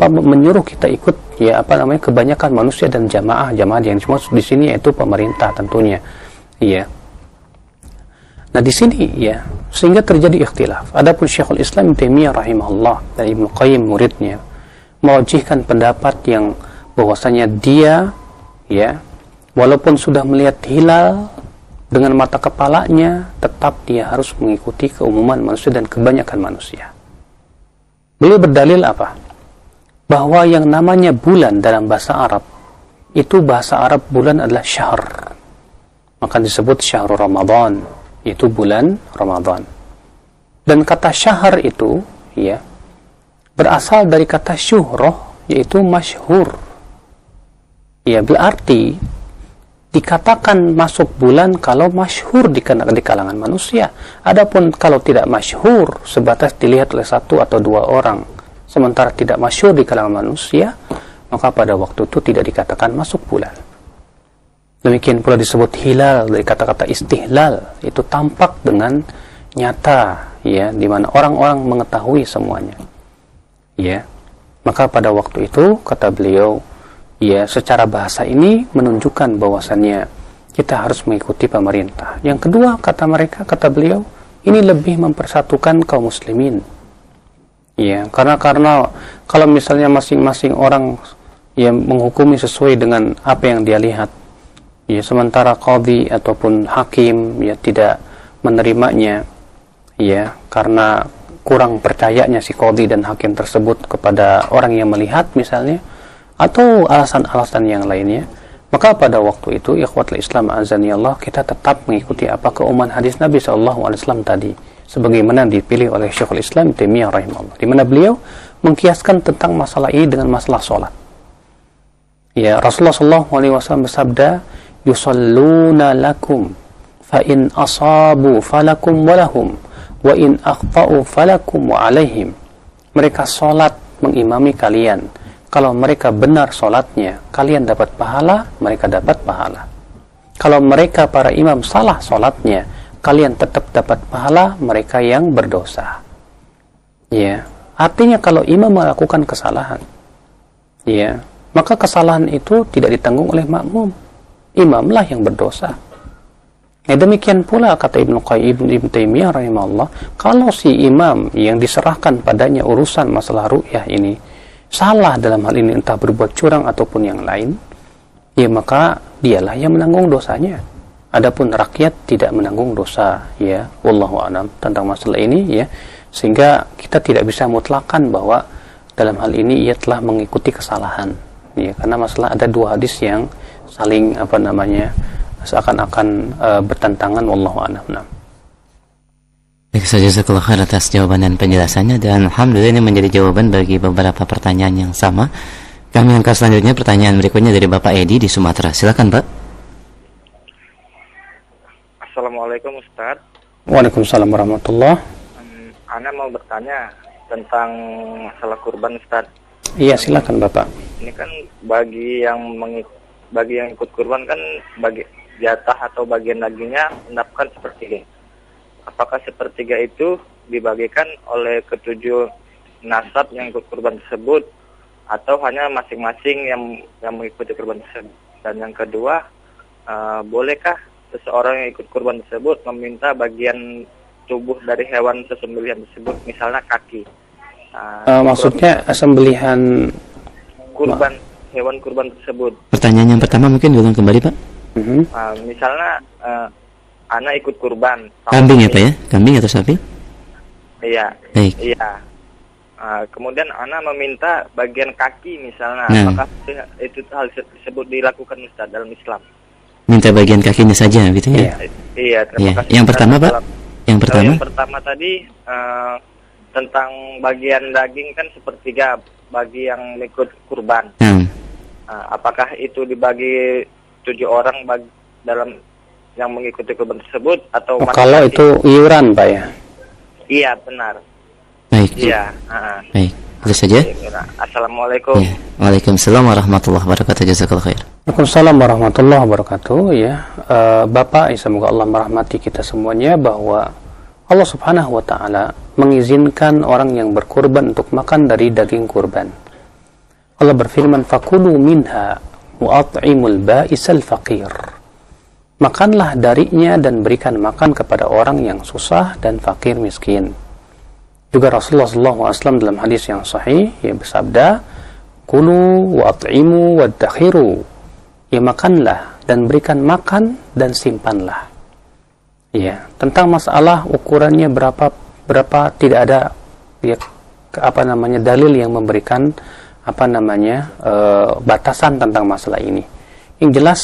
B: menyuruh kita ikut ya kebanyakan manusia dan jamaah yang dimaksud di sini yaitu pemerintah tentunya. Iya. Nah di sini ya sehingga terjadi ikhtilaf. Adapun Syekhul Islam Ibnu Taimiyah rahimahullah dan Ibnu Qayyim muridnya mewajihkan pendapat yang bahwasanya dia ya walaupun sudah melihat hilal dengan mata kepalanya tetap dia harus mengikuti keumuman manusia dan kebanyakan manusia. Beliau berdalil apa? Bahwa yang namanya bulan dalam bahasa Arab itu bahasa Arab bulan adalah syahr. Maka disebut syahrul Ramadan, itu bulan Ramadan. Dan kata syahr itu ya berasal dari kata syuhrah, yaitu masyhur. Ya berarti dikatakan masuk bulan kalau masyhur di kalangan manusia. Adapun kalau tidak masyhur sebatas dilihat oleh satu atau dua orang, sementara tidak masyhur di kalangan manusia, maka pada waktu itu tidak dikatakan masuk bulan. Demikian pula disebut hilal dari kata-kata istihlal, itu tampak dengan nyata ya di mana orang-orang mengetahui semuanya. Ya. Maka pada waktu itu kata beliau ya secara bahasa ini menunjukkan bahwasannya kita harus mengikuti pemerintah. Yang kedua kata beliau ini lebih mempersatukan kaum muslimin. Ya, karena kalau misalnya masing-masing orang yang menghukumi sesuai dengan apa yang dia lihat, ya sementara qadhi ataupun hakim ya tidak menerimanya, ya karena kurang percayanya si qadhi dan hakim tersebut kepada orang yang melihat misalnya, atau alasan-alasan yang lainnya, maka pada waktu itu ikhwatul Islam azanillah kita tetap mengikuti apa keumuman hadis Nabi SAW tadi, sebagaimana dipilih oleh Syekhul Islam Taimiyah rahimahullah, di mana beliau mengkiaskan tentang masalah ini dengan masalah sholat. Ya Rasulullah SAW bersabda, "Yusalluna lakum, fa in asabu falakum walahum, wa in akhta'u falakum wa alaihim." Mereka sholat mengimami kalian. Kalau mereka benar sholatnya, kalian dapat pahala, mereka dapat pahala. Kalau mereka para imam salah sholatnya, kalian tetap dapat pahala, mereka yang berdosa. Ya, artinya kalau imam melakukan kesalahan, ya, maka kesalahan itu tidak ditanggung oleh makmum. Imamlah yang berdosa. Demikian pula kata Ibnu Taimiyah rahimahullah, kalau si imam yang diserahkan padanya urusan masalah ru'yah ini salah dalam hal ini, entah berbuat curang ataupun yang lain, ya maka dialah yang menanggung dosanya. Adapun rakyat tidak menanggung dosa, ya. Wallahu a'lam tentang masalah ini, ya. Sehingga kita tidak bisa mutlakan bahwa dalam hal ini ia telah mengikuti kesalahan, ya. Karena masalah ada dua hadis yang saling seakan-akan bertentangan. Wallahu a'lam.
A: Baik, jazakallahu khair atas jawaban dan penjelasannya, dan alhamdulillah ini menjadi jawaban bagi beberapa pertanyaan yang sama. Kami angkat selanjutnya pertanyaan berikutnya dari Bapak Edi di Sumatera. Silakan, Pak.
D: Assalamualaikum Ustaz.
B: Waalaikumsalam warahmatullah.
D: Ana mau bertanya tentang masalah kurban Ustaz.
B: Iya, silakan Bapak.
D: Ini kan bagi yang ikut kurban kan bagi jatah atau bagian dagingnya mendapatkan sepertiga. Apakah sepertiga itu dibagikan oleh ketujuh nasab yang ikut kurban tersebut, atau hanya masing-masing yang mengikuti kurban tersebut? Dan yang kedua, bolehkah seseorang yang ikut kurban tersebut meminta bagian tubuh dari hewan sesembelihan tersebut, misalnya kaki?
B: Maksudnya sembelihan
D: kurban, hewan kurban tersebut.
A: Pertanyaan yang pertama mungkin diulang kembali, Pak.
D: Misalnya anak ikut kurban
A: Kambing ya, Pak, ya? Kambing atau sapi?
D: Iya.
A: Baik.
D: Iya. Kemudian anak meminta bagian kaki misalnya, apakah itu hal tersebut dilakukan Ustaz dalam Islam? Minta
A: bagian kakinya saja gitu ya?
D: Iya, terima kasih.
A: Yang pertama, Pak? Yang
D: pertama tadi tentang bagian daging kan sepertiga bagi yang ikut kurban. Apakah itu dibagi 7 orang dalam yang mengikuti kurban tersebut, atau
B: kalau itu iuran, Pak, ya?
D: Iya, benar.
A: Baik.
D: Iya.
A: Baik. Itu saja.
D: Assalamualaikum.
A: Ya. Waalaikumsalam warahmatullahi wabarakatuh. Jazakallahu khair.
B: Waalaikumsalam warahmatullahi wabarakatuh. Ya, Bapak, semoga Allah merahmati kita semuanya, bahwa Allah Subhanahu wa taala mengizinkan orang yang berkurban untuk makan dari daging kurban. Allah berfirman, "Fakulu minha wa at'imul ba'isal faqir." Makanlah darinya dan berikan makan kepada orang yang susah dan fakir miskin. Juga Rasulullah SAW dalam hadis yang sahih, ya, bersabda, "Kulu wa at'imu wa dakhiru." Ya, makanlah dan berikan makan dan simpanlah. Ya, tentang masalah ukurannya berapa tidak ada, ya, dalil yang memberikan batasan tentang masalah ini. Yang jelas,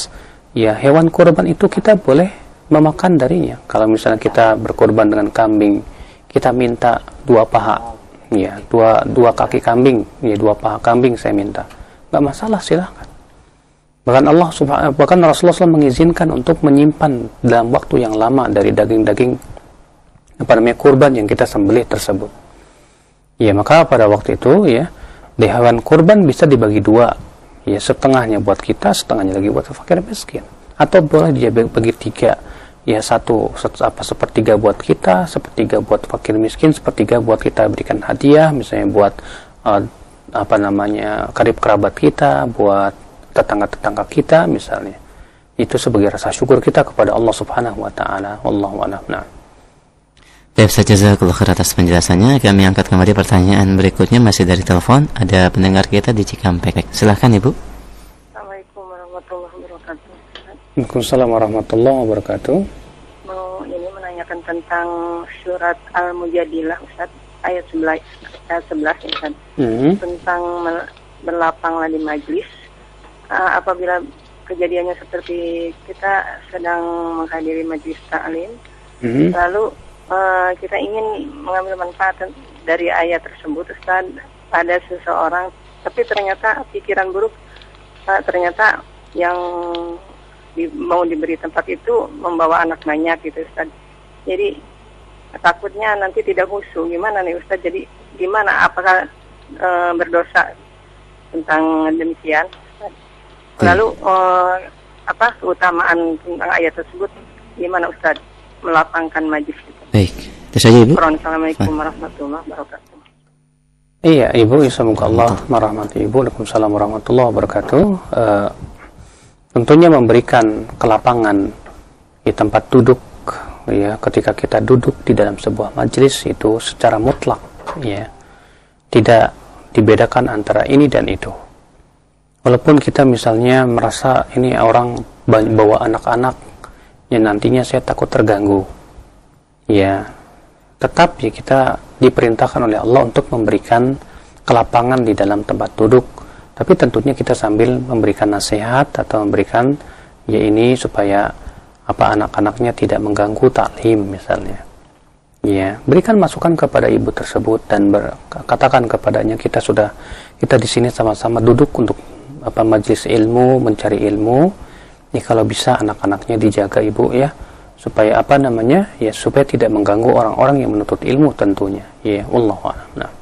B: ya, hewan kurban itu kita boleh memakan darinya. Kalau misalnya kita berkorban dengan kambing, kita minta 2 paha, ya, dua kaki kambing, ya, 2 paha kambing saya minta, nggak masalah, silahkan. Bahkan Rasulullah SAW mengizinkan untuk menyimpan dalam waktu yang lama dari daging-daging kurban yang kita sembelih tersebut. Ya, maka pada waktu itu, ya, di hewan kurban bisa dibagi 2, ya, setengahnya buat kita, setengahnya lagi buat fakir miskin, atau boleh dia bagi 3, ya, sepertiga buat kita, sepertiga buat fakir miskin, sepertiga buat kita berikan hadiah, misalnya buat karib kerabat kita, buat tetangga-tetangga kita misalnya. Itu sebagai rasa syukur kita kepada Allah Subhanahu wa taala. Wallahu a'lam.
A: Baik, jazakallahu khair atas penjelasannya. Kami angkat kembali pertanyaan berikutnya, masih dari telepon. Ada pendengar kita di Cikampek. Silahkan, Ibu.
E: Assalamualaikum warahmatullahi wabarakatuh.
B: Waalaikumsalam warahmatullahi wabarakatuh.
E: Mau menanyakan tentang surat Al-Mujadilah, Ustaz, ayat 11 Ustaz. Tentang berlapanglah di majlis. Apabila kejadiannya seperti kita sedang menghadiri majlis ta'lim, lalu kita ingin mengambil manfaat dari ayat tersebut, Ustaz, pada seseorang, tapi ternyata pikiran buruk, ternyata yang mau diberi tempat itu membawa anak banyak gitu, Ustaz. Jadi takutnya nanti tidak khusyuk. Gimana nih, Ustaz? Jadi gimana? Apakah berdosa tentang demikian? Lalu keutamaan tentang ayat tersebut gimana, Ustaz, melapangkan majlis itu?
A: Baik, itu saja, Ibu.
E: Assalamualaikum warahmatullahi wabarakatuh.
B: Iya, Ibu, semoga Allah merahmati Ibu. Waalaikumsalam warahmatullahi wabarakatuh. Tentunya memberikan kelapangan, di tempat duduk, ya, ketika kita duduk di dalam sebuah majelis itu secara mutlak, ya, tidak dibedakan antara ini dan itu. Walaupun kita misalnya merasa ini orang bawa anak-anak, ya nantinya saya takut terganggu, ya, tetap ya kita diperintahkan oleh Allah untuk memberikan kelapangan di dalam tempat duduk, tapi tentunya kita sambil memberikan nasihat atau memberikan ya ini supaya anak-anaknya tidak mengganggu taklim misalnya. Ya, berikan masukan kepada ibu tersebut dan katakan kepadanya kita di sini sama-sama duduk untuk majelis ilmu, mencari ilmu. Ya, kalau bisa anak-anaknya dijaga ibu ya, supaya ya supaya tidak mengganggu orang-orang yang menuntut ilmu tentunya. Ya, wallahu a'lam. Nah.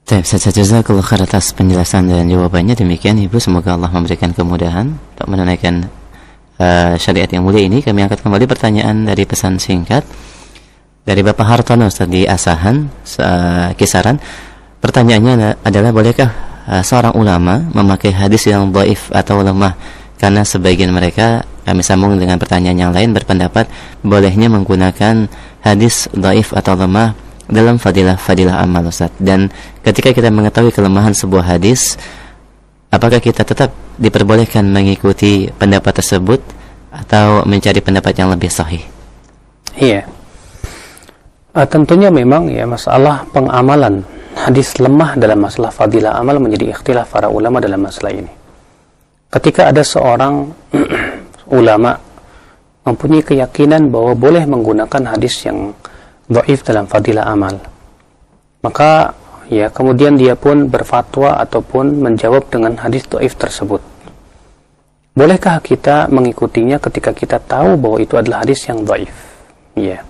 A: Baik, jazakallahu khair atas penjelasan dan jawabannya. Demikian Ibu, semoga Allah memberikan kemudahan untuk menunaikan syariat yang mulia ini. Kami angkat kembali pertanyaan dari pesan singkat dari Bapak Hartono Ustaz di Asahan, Kisaran. Pertanyaannya adalah, bolehkah seorang ulama memakai hadis yang dhaif atau lemah? Karena sebagian mereka, kami sambung dengan pertanyaan yang lain, berpendapat bolehnya menggunakan hadis dhaif atau lemah dalam fadilah amal, Ustaz. Dan ketika kita mengetahui kelemahan sebuah hadis, apakah kita tetap diperbolehkan mengikuti pendapat tersebut atau mencari pendapat yang lebih sahih?
B: Iya. Tentunya memang ya masalah pengamalan hadis lemah dalam masalah fadilah amal menjadi ikhtilaf para ulama dalam masalah ini. Ketika ada seorang ulama mempunyai keyakinan bahwa boleh menggunakan hadis yang dhaif dalam fadilah amal, maka ya kemudian dia pun berfatwa ataupun menjawab dengan hadis dhaif tersebut. Bolehkah kita mengikutinya ketika kita tahu bahwa itu adalah hadis yang dhaif? Ya.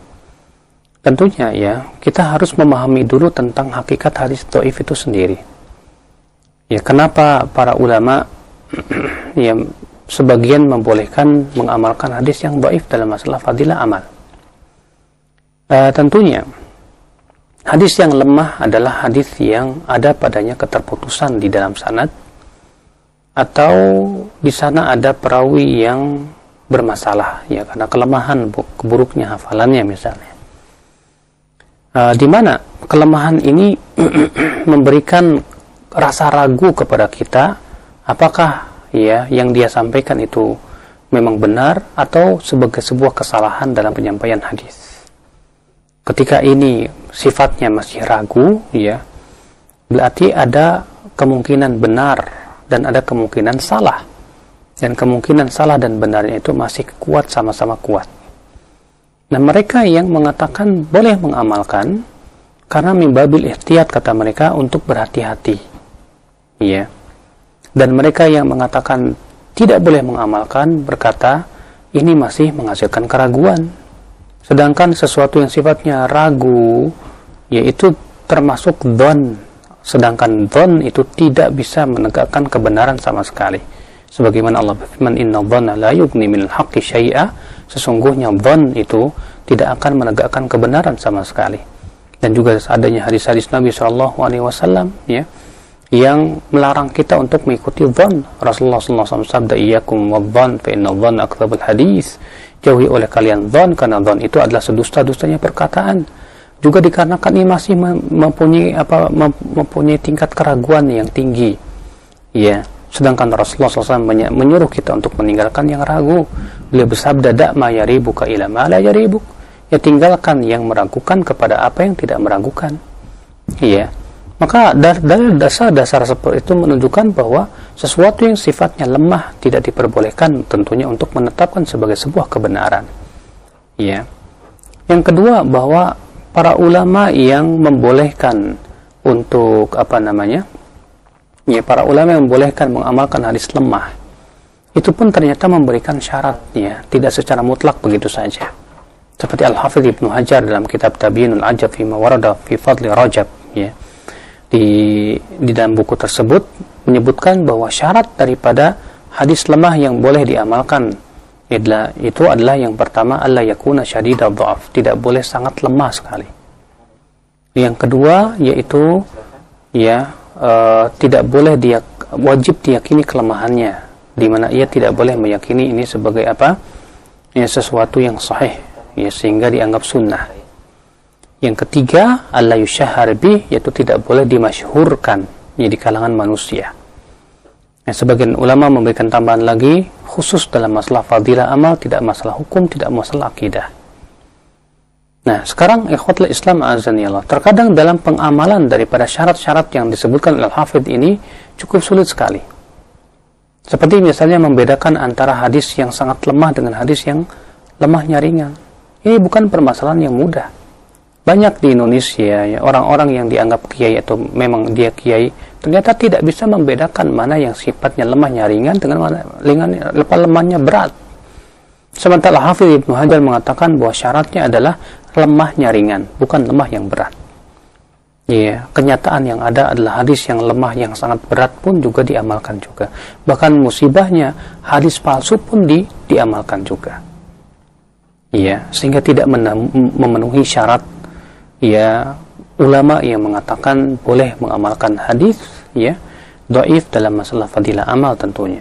B: Tentunya ya, kita harus memahami dulu tentang hakikat hadis dhaif itu sendiri. Ya, kenapa para ulama ya sebagian membolehkan mengamalkan hadis yang dhaif dalam masalah fadilah amal? Tentunya hadis yang lemah adalah hadis yang ada padanya keterputusan di dalam sanad, atau di sana ada perawi yang bermasalah ya karena kelemahan, keburuknya hafalannya misalnya. Di mana kelemahan ini memberikan rasa ragu kepada kita, apakah ya yang dia sampaikan itu memang benar atau sebagai sebuah kesalahan dalam penyampaian hadis. Ketika ini sifatnya masih ragu, ya, berarti ada kemungkinan benar dan ada kemungkinan salah. Dan kemungkinan salah dan benarnya itu masih kuat, sama-sama kuat. Nah, mereka yang mengatakan boleh mengamalkan karena mimbabil ihtiyat, kata mereka, untuk berhati-hati. Ya. Dan mereka yang mengatakan tidak boleh mengamalkan berkata ini masih menghasilkan keraguan. Sedangkan sesuatu yang sifatnya ragu, yaitu termasuk dhon. Sedangkan dhon itu tidak bisa menegakkan kebenaran sama sekali. Sebagaimana Allah berfirman, inna dhonna la yughni minal haqqi syai'a. Sesungguhnya dhon itu tidak akan menegakkan kebenaran sama sekali. Dan juga adanya hadis-hadis Nabi SAW ya, yang melarang kita untuk mengikuti dhon. Rasulullah SAW sabda, iyyakum wadh-dhon fa inna dhonna akdzabul hadis. Jauhi oleh kalian dhon, karena dhon itu adalah sedusta-dustanya perkataan. Juga dikarenakan ini masih mempunyai tingkat keraguan yang tinggi. Ya, sedangkan Rasulullah SAW menyuruh kita untuk meninggalkan yang ragu. Beliau bersabda, da' ma yaribuka ila ma la yaribuk. Ya, tinggalkan yang meragukan kepada apa yang tidak meragukan. Iya. Maka dasar-dasar seperti itu menunjukkan bahwa sesuatu yang sifatnya lemah tidak diperbolehkan tentunya untuk menetapkan sebagai sebuah kebenaran. Iya. Yang kedua, bahwa para ulama yang membolehkan untuk ya, para ulama yang membolehkan mengamalkan hadis lemah, itu pun ternyata memberikan syaratnya, tidak secara mutlak begitu saja. Seperti Al-Hafidh Ibnu Hajar dalam kitab Tabyinul Ajab fi ma warada fi fadli Rajab, ya. Di dalam buku tersebut menyebutkan bahwa syarat daripada hadis lemah yang boleh diamalkan itu adalah yang pertama, alla yakuna syadidad dha'af, tidak boleh sangat lemah sekali. Yang kedua yaitu ya tidak boleh wajib diyakini kelemahannya, di mana ia tidak boleh meyakini ini sebagai ya sesuatu yang sahih, ya sehingga dianggap sunnah. Yang ketiga, alla yusyahhar bih, yaitu tidak boleh dimasyhurkan ya di kalangan manusia. Nah, sebagian ulama memberikan tambahan lagi, khusus dalam masalah fadilah amal, tidak masalah hukum, tidak masalah akidah. Nah, sekarang ikhwatul Islam azanillah, terkadang dalam pengamalan daripada syarat-syarat yang disebutkan oleh Al-Hafidh ini cukup sulit sekali. Seperti misalnya membedakan antara hadis yang sangat lemah dengan hadis yang lemahnya ringan. Ini bukan permasalahan yang mudah. Banyak di Indonesia ya, orang-orang yang dianggap kiai atau memang dia kiai ternyata tidak bisa membedakan mana yang sifatnya lemahnya ringan dengan mana lemahnya berat. Sementara Hafidh Ibnu Hajar mengatakan bahwa syaratnya adalah lemahnya ringan, bukan lemah yang berat. Ya, kenyataan yang ada adalah hadis yang lemah yang sangat berat pun juga diamalkan juga. Bahkan musibahnya hadis palsu pun diamalkan juga. Ya, sehingga tidak memenuhi syarat ya ulama yang mengatakan boleh mengamalkan hadis ya dhaif dalam masalah fadilah amal tentunya.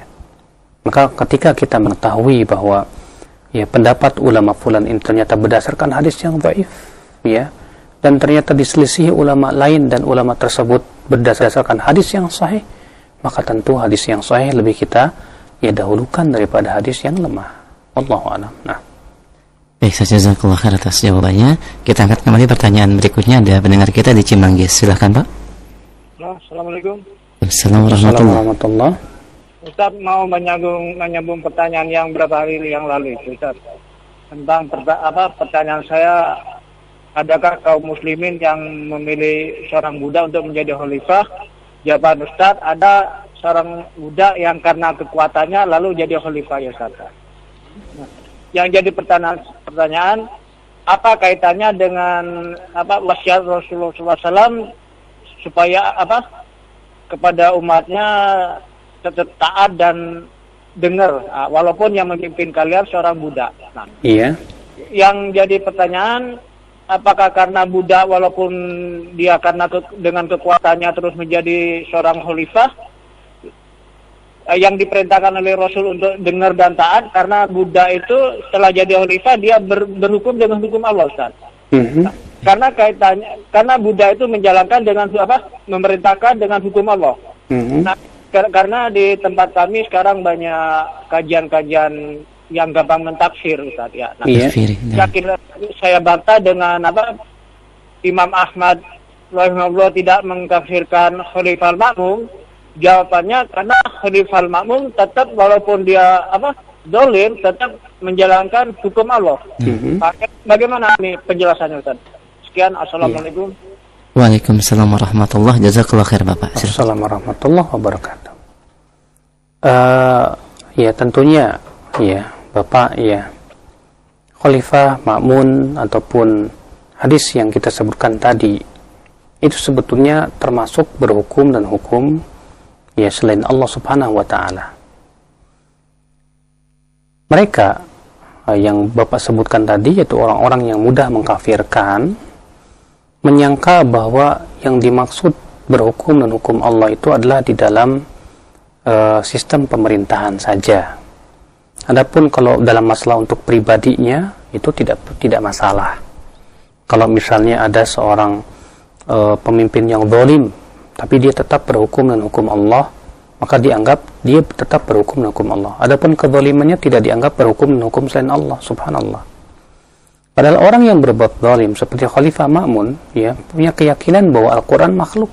B: Maka ketika kita mengetahui bahwa ya pendapat ulama fulan ini ternyata berdasarkan hadis yang dhaif ya, dan ternyata diselisihi ulama lain dan ulama tersebut berdasarkan hadis yang sahih, maka tentu hadis yang sahih lebih kita ya dahulukan daripada hadis yang lemah. Wallahu a'lam. Nah,
A: baik, jazakallahu khair atas jawabannya. Kita angkat kembali pertanyaan berikutnya, ada pendengar kita di Cimanggis. Silahkan Pak.
F: Assalamualaikum.
A: Assalamualaikum warahmatullahi.
F: Ustaz mau menyambung pertanyaan yang beberapa hari yang lalu itu, Ustaz. Tentang pertanyaan saya, adakah kaum muslimin yang memilih seorang budak untuk menjadi khalifah? Jawaban Ustaz, ada seorang budak yang karena kekuatannya lalu jadi khalifah ya Ustaz. Nah, yang jadi pertanyaan, apa kaitannya dengan wasiat Rasulullah SAW supaya kepada umatnya tetap taat dan dengar, walaupun yang memimpin kalian seorang budak. Nah,
B: iya.
F: Yang jadi pertanyaan, apakah karena budak walaupun dia karena dengan kekuatannya terus menjadi seorang khalifah, yang diperintahkan oleh Rasul untuk dengar dan taat, karena budak itu setelah jadi khalifah dia berhukum dengan hukum Allah, Ustaz. Karena kaitannya, karena budak itu menjalankan dengan memerintahkan dengan hukum Allah. Nah, karena di tempat kami sekarang banyak kajian-kajian yang gampang mentafsir, Ustaz ya. Nah, yakin saya bantah dengan Imam Ahmad rahimahullah tidak mengkafirkan Khalifah Al-Ma'mum. Jawabannya karena Khalifah Al-Ma'mum tetap walaupun dia zalim tetap menjalankan hukum Allah. Bagaimana ini penjelasannya, Ustaz? Sekian, assalamualaikum.
A: Waalaikumsalam warahmatullahi wabarakatuh. Jazakallahu khair Bapak.
B: Assalamualaikum warahmatullahi wabarakatuh. Ya tentunya ya Bapak ya, Khalifah, Ma'mun ataupun hadis yang kita sebutkan tadi itu sebetulnya termasuk berhukum dan hukum ya selain Allah Subhanahu wa taala. Mereka yang Bapak sebutkan tadi, yaitu orang-orang yang mudah mengkafirkan, menyangka bahwa yang dimaksud berhukum dan hukum Allah itu adalah di dalam sistem pemerintahan saja. Adapun kalau dalam masalah untuk pribadinya itu tidak masalah. Kalau misalnya ada seorang pemimpin yang zalim tapi dia tetap berhukum dan hukum Allah, maka dianggap dia tetap berhukum dan hukum Allah. Adapun kezalimannya tidak dianggap berhukum dan hukum selain Allah, subhanallah. Padahal orang yang berbuat zalim seperti Khalifah Ma'mun ya punya keyakinan bahwa Al-Qur'an makhluk,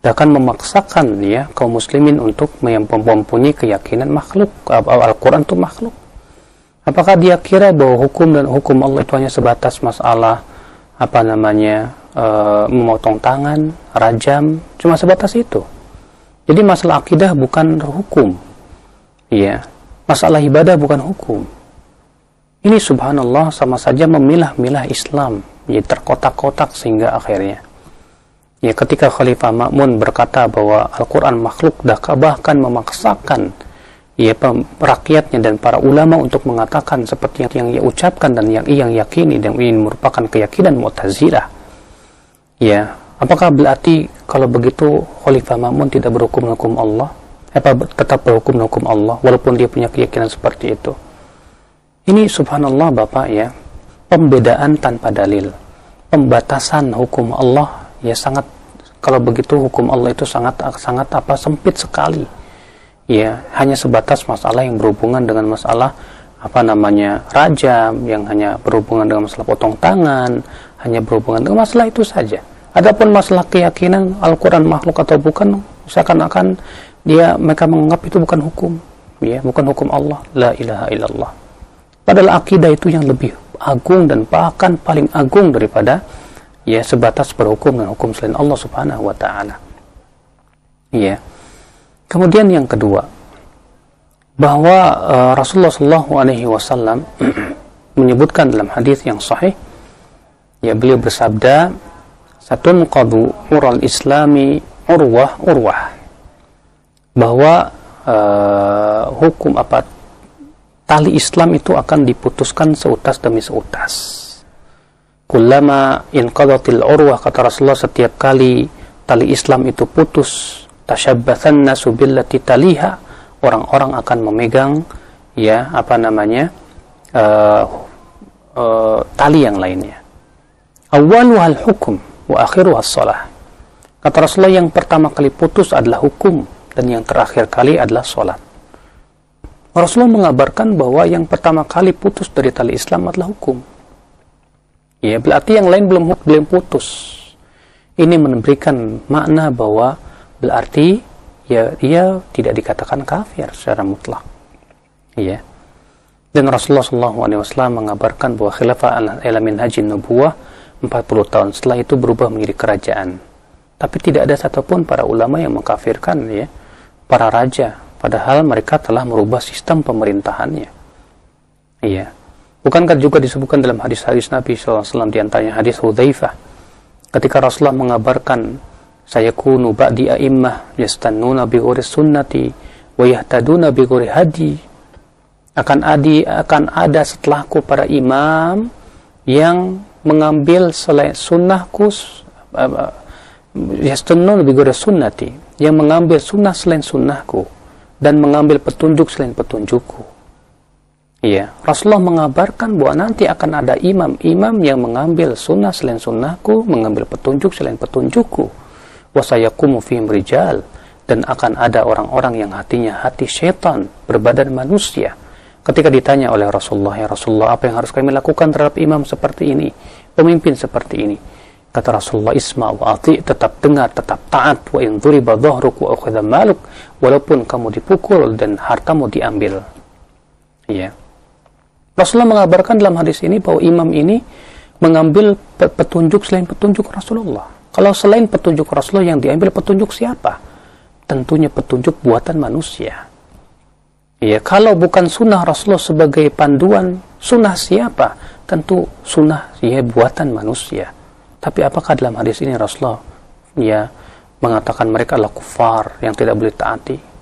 B: bahkan memaksakan ya kaum muslimin untuk mempunyai keyakinan makhluk, Al-Qur'an itu makhluk. Apakah dia kira bahwa hukum dan hukum Allah itu hanya sebatas masalah memotong tangan, rajam, cuma sebatas itu? Jadi masalah akidah bukan hukum, ya. Masalah ibadah bukan hukum. Ini subhanallah sama saja memilah-milah Islam, ya terkotak-kotak sehingga akhirnya, ya ketika Khalifah Ma'mun berkata bahwa Al-Quran makhluk, bahkan memaksakan ya rakyatnya dan para ulama untuk mengatakan seperti yang ia ucapkan dan yang ia yakini dan ini merupakan keyakinan Mu'tazilah. Ya, apakah berarti kalau begitu Khalifah Ma'mun tidak berhukum hukum Allah? Tetap berhukum hukum Allah walaupun dia punya keyakinan seperti itu? Ini subhanallah Bapak ya, pembedaan tanpa dalil, pembatasan hukum Allah ya, sangat, kalau begitu hukum Allah itu sangat sempit sekali ya, hanya sebatas masalah yang berhubungan dengan masalah rajam, yang hanya berhubungan dengan masalah potong tangan, hanya berhubungan dengan masalah itu saja. Adapun masalah keyakinan Al-Quran makhluk atau bukan, seakan-akan mereka menganggap itu bukan hukum ya, bukan hukum Allah. La ilaha illallah. Padahal akidah itu yang lebih agung dan bahkan paling agung daripada ya sebatas berhukum dengan hukum selain Allah Subhanahu wa taala. Ya. Kemudian yang kedua, bahwa Rasulullah sallallahu alaihi wasallam menyebutkan dalam hadis yang sahih, ya, beliau bersabda, "Satunqadu ural islami urwah," bahwa hukum tali Islam itu akan diputuskan seutas demi seutas. Kullama inqadatil urwah, kata Rasulullah, setiap kali tali Islam itu putus, tashabbathan nasu billati taliha, orang-orang akan memegang ya tali yang lainnya. Awwaluhal hukum wa akhiruhas shalah. Kata Rasulullah, yang pertama kali putus adalah hukum dan yang terakhir kali adalah salat. Rasulullah mengabarkan bahwa yang pertama kali putus dari tali Islam adalah hukum. Ya, berarti yang lain belum putus. Ini memberikan makna bahwa berarti ya dia tidak dikatakan kafir secara mutlak. Ya. Dan Rasulullah SAW mengabarkan bahwa khilafah ala minhajin nubuwah 40 tahun setelah itu berubah menjadi kerajaan. Tapi tidak ada satupun para ulama yang mengkafirkan ya para raja, padahal mereka telah merubah sistem pemerintahannya. Iya. Bukankah juga disebutkan dalam hadis-hadis Nabi SAW, di antaranya hadis Hudzaifah, ketika Rasulullah mengabarkan, sayakunu ba'di a'immah yastannuna bi ghairi sunnati wa yahtaduna bi ghairi hadi, akan ada setelahku para imam yang mengambil selain sunnahku, yastannuna bi ghairi sunnati, yang mengambil sunnah selain sunnahku dan mengambil petunjuk selain petunjukku. Ya, Rasulullah mengabarkan bahwa nanti akan ada imam-imam yang mengambil sunnah selain sunnahku, mengambil petunjuk selain petunjukku. Wasayakumu fihim rijal, dan akan ada orang-orang yang hatinya hati syaitan berbadan manusia. Ketika ditanya oleh Rasulullah, ya Rasulullah, apa yang harus kami lakukan terhadap imam seperti ini, pemimpin seperti ini? Kata Rasulullah, isma wa ati, tetap dengar, tetap taat, wa in dhuriba dhahruk wa ukhidha maluk, walaupun kamu dipukul dan hartamu diambil. Ya. Rasulullah mengabarkan dalam hadis ini bahwa imam ini mengambil petunjuk selain petunjuk Rasulullah. Kalau selain petunjuk Rasulullah yang diambil petunjuk siapa? Tentunya petunjuk buatan manusia. Ya, kalau bukan sunnah Rasulullah sebagai panduan, sunnah siapa? Tentu sunnah ya buatan manusia. Tapi apakah dalam hadis ini Rasulullah ya mengatakan mereka adalah kufar yang tidak boleh taati?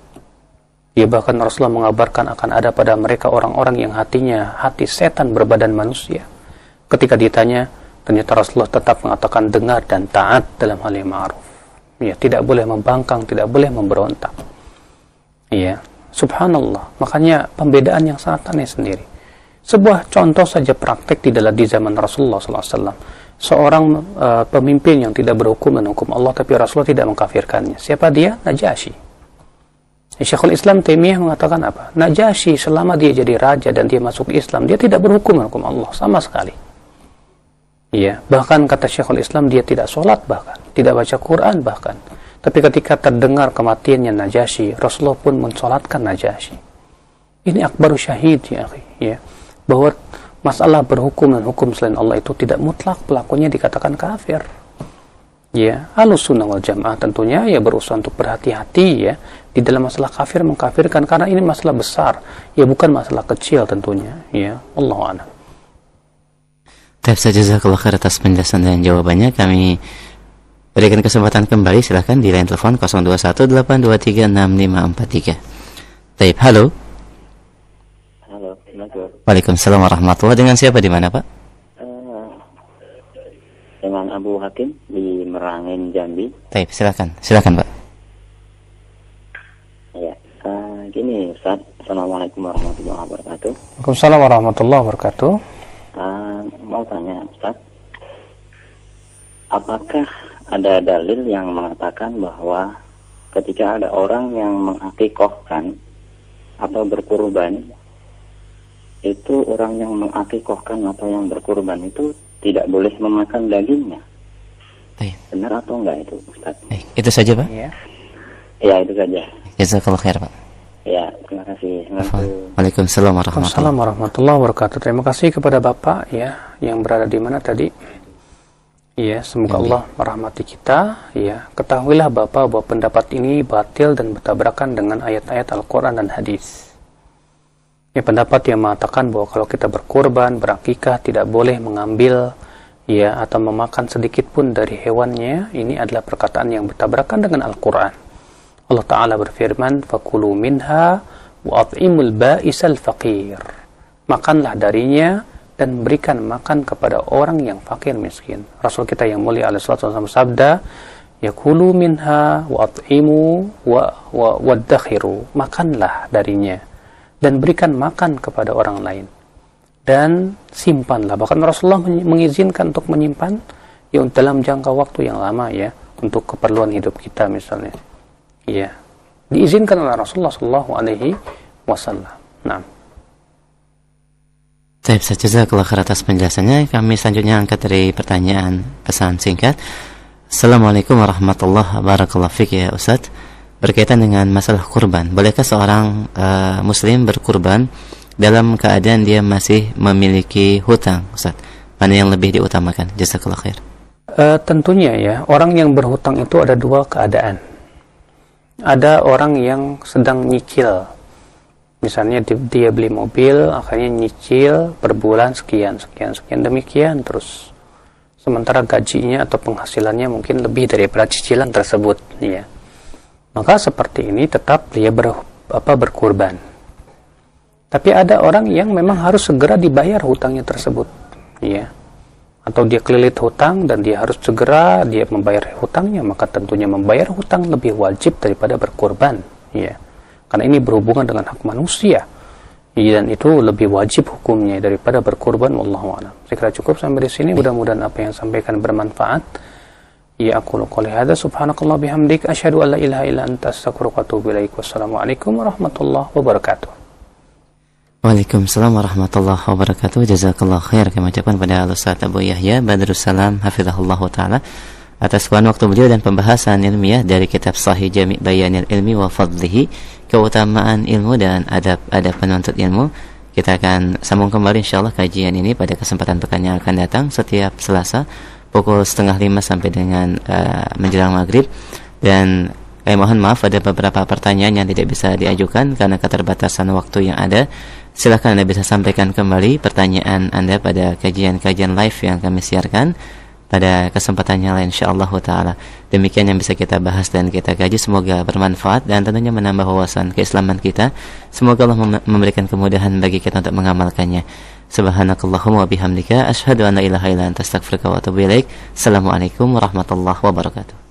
B: Ya, bahkan Rasulullah mengabarkan akan ada pada mereka orang-orang yang hatinya hati setan berbadan manusia. Ketika ditanya, ternyata Rasulullah tetap mengatakan dengar dan taat dalam hal yang ma'ruf. Ya, tidak boleh membangkang, tidak boleh memberontak. Ya, subhanallah. Makanya pembedaan yang sangat aneh sendiri. Sebuah contoh saja praktek di zaman Rasulullah SAW. Seorang pemimpin yang tidak berhukum dan hukum Allah, tapi Rasulullah tidak mengkafirkannya. Siapa dia? Najasyi. Syekhul Islam Taimiyah mengatakan apa? Najasyi selama dia jadi raja dan dia masuk Islam, dia tidak berhukum dengan hukum Allah sama sekali. Ya, bahkan kata Syekhul Islam dia tidak sholat, bahkan tidak baca Quran bahkan. Tapi ketika terdengar kematiannya Najasyi, Rasulullah pun mensolatkan Najasyi. Ini akbaru syahid ya, ya, bahwa masalah berhukum dan hukum selain Allah itu tidak mutlak pelakunya dikatakan kafir. Ya, Ahlussunnah wal Jamaah tentunya ya berusaha untuk berhati-hati ya di dalam masalah kafir mengkafirkan, karena ini masalah besar, ya bukan masalah kecil tentunya, ya. Allahu a'lam.
A: Jazakallahu khair atas penjelasan dan jawabannya. Kami berikan kesempatan kembali, silahkan di line telepon 0218236543. Taib, halo.
G: Halo, Assalamualaikum.
A: Waalaikumsalam warahmatullahi. Dengan siapa di mana, Pak?
G: Dengan Abu Hakim di Merangin, Jambi.
A: Taib, silakan Pak.
G: Ya, gini ini Ustaz. Assalamualaikum warahmatullahi wabarakatuh.
B: Waalaikumsalam warahmatullahi wabarakatuh.
G: Mau tanya Ustaz, apakah ada dalil yang mengatakan bahwa ketika ada orang yang mengakikohkan atau berkurban, itu orang yang mengakikohkan atau yang berkurban itu tidak boleh memakan dagingnya?
A: Baik.
G: Benar atau enggak itu Ustaz?
A: Baik, itu saja Pak.
G: Ya, itu saja.
A: Jazakallahu khair Pak.
G: Ya, terima kasih.
A: Waalaikumsalam warahmatullahi
B: Assalamualaikum warahmatullahi wabarakatuh. Terima kasih kepada Bapak ya yang berada di mana tadi. Ya, semoga Allah merahmati kita. Ya, ketahuilah Bapak bahwa pendapat ini batil dan bertabrakan dengan ayat-ayat Al-Qur'an dan hadis. Ya, pendapat yang mengatakan bahwa kalau kita berkurban, berakikah tidak boleh mengambil ya atau memakan sedikit pun dari hewannya, ini adalah perkataan yang bertabrakan dengan Al-Qur'an. Allah Ta'ala berfirman, fakulu minha wa at'imul ba'isal faqir. Makanlah darinya dan berikan makan kepada orang yang fakir miskin. Rasul kita yang mulia alaihi wasallam sabda, yakulu minha wa at'imu wa waddakhiru. Makanlah darinya dan berikan makan kepada orang lain. Dan simpanlah. Bahkan Rasulullah mengizinkan untuk menyimpan ya dalam jangka waktu yang lama ya, untuk keperluan hidup kita misalnya. Ya, diizinkan oleh Rasulullah Shallallahu Alaihi Wasallam. Nah,
A: Baik, jazakallahu khair atas penjelasannya. Kami selanjutnya angkat dari pertanyaan pesan singkat. Assalamualaikum warahmatullahi wabarakatuh ya Ustaz. Berkaitan dengan masalah kurban, bolehkah seorang muslim berkurban dalam keadaan dia masih memiliki hutang, Ustaz? Mana yang lebih diutamakan? Jazakallahu khair.
B: Tentunya ya, orang yang berhutang itu ada dua keadaan. Ada orang yang sedang nyicil, misalnya dia beli mobil, akhirnya nyicil per bulan sekian demikian terus, sementara gajinya atau penghasilannya mungkin lebih daripada cicilan tersebut ya. Maka seperti ini tetap dia berkurban. Tapi ada orang yang memang harus segera dibayar hutangnya tersebut ya, atau dia kelilit hutang dan dia harus segera dia membayar hutangnya, maka tentunya membayar hutang lebih wajib daripada berkurban ya, karena ini berhubungan dengan hak manusia ya, dan itu lebih wajib hukumnya daripada berkurban. Wallahu a'lam. Saya kira cukup sampai di sini. Mudah-mudahan apa yang sampaikan bermanfaat. Ya, aku qouli hadza subhanakallah bihamdik asyhadu an la ilaha illa anta astaghfiruka wa atubu ilaik. Wassalamualaikum warahmatullahi wabarakatuh.
A: Waalaikumsalam warahmatullahi wabarakatuh. Jazakallahu khair. Kami ucapkan pada Ustaz Abu Yahya Badrussalam hafizahullah taala atas waktu beliau dan pembahasan ilmiah dari kitab Sahih Jami' Bayanil Ilmi wa Fadlihi, keutamaan ilmu dan adab penuntut ilmu. Kita akan sambung kembali insyaallah kajian ini pada kesempatan pekan yang akan datang setiap Selasa pukul 4:30 sampai dengan menjelang maghrib. Dan mohon maaf ada beberapa pertanyaan yang tidak bisa diajukan karena keterbatasan waktu yang ada. Silakan Anda bisa sampaikan kembali pertanyaan Anda pada kajian-kajian live yang kami siarkan pada kesempatannya lain insyaallah taala. Demikian yang bisa kita bahas dan kita kaji, semoga bermanfaat dan tentunya menambah wawasan keislaman kita. Semoga Allah memberikan kemudahan bagi kita untuk mengamalkannya. Subhanakallahumma wa bihamdika asyhadu an la ilaha illa anta astaghfiruka wa atubu ilaik. Assalamualaikum warahmatullahi wabarakatuh.